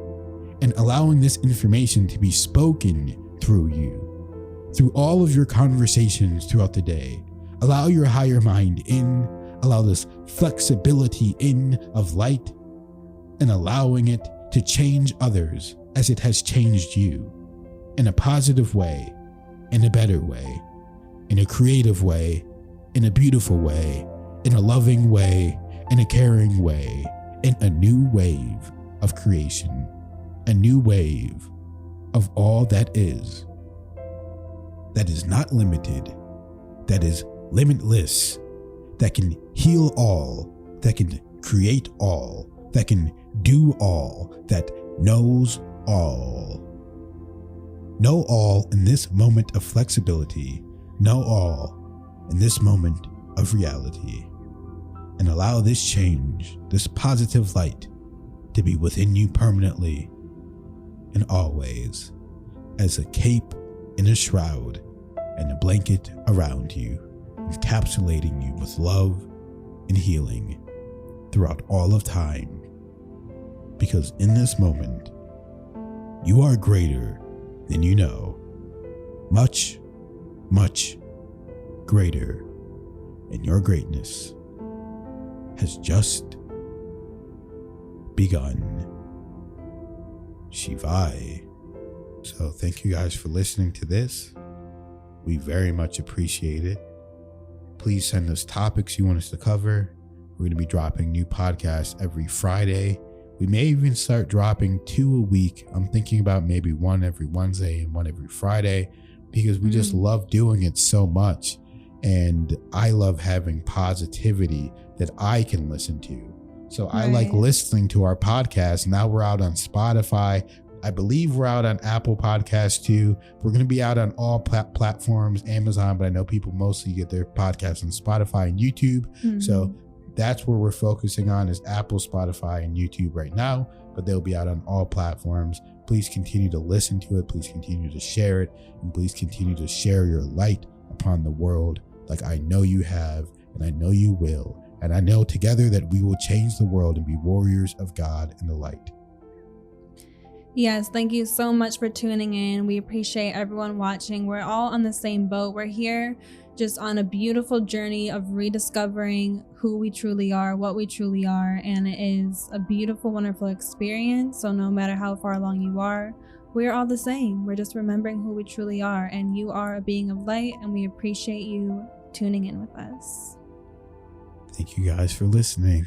and allowing this information to be spoken through you, through all of your conversations throughout the day. Allow your higher mind in, allow this flexibility in of light, and allowing it to change others as it has changed you, in a positive way, in a better way, in a creative way, in a beautiful way, in a loving way, in a caring way, in a new wave of creation, a new wave of all that is not limited, that is limitless, that can heal all, that can create all, that can do all, that knows all. Know all in this moment of flexibility, know all in this moment of reality, and allow this change, this positive light, to be within you permanently and always, as a cape in a shroud and a blanket around you, encapsulating you with love and healing throughout all of time. Because in this moment, you are greater than you know, much, much greater, and your greatness has just begun. Shivai. So thank you guys for listening to this. We very much appreciate it. Please send us topics you want us to cover. We're going to be dropping new podcasts every Friday. We may even start dropping 2 a week. I'm thinking about maybe 1 every Wednesday and 1 every Friday, because we just love doing it so much. And I love having positivity that I can listen to. So I like listening to our podcast. Now we're out on Spotify. I believe we're out on Apple Podcasts too. We're going to be out on all platforms, Amazon, but I know people mostly get their podcasts on Spotify and YouTube. So that's where we're focusing on, is Apple, Spotify, and YouTube right now, but they'll be out on all platforms. Please continue to listen to it. Please continue to share it, and please continue to share your light upon the world like I know you have, and I know you will. And I know together that we will change the world and be warriors of God in the light. Yes, thank you so much for tuning in. We appreciate everyone watching. We're all on the same boat. We're here just on a beautiful journey of rediscovering who we truly are, what we truly are. And it is a beautiful, wonderful experience. So no matter how far along you are, we're all the same. We're just remembering who we truly are. And you are a being of light, and we appreciate you tuning in with us. Thank you guys for listening.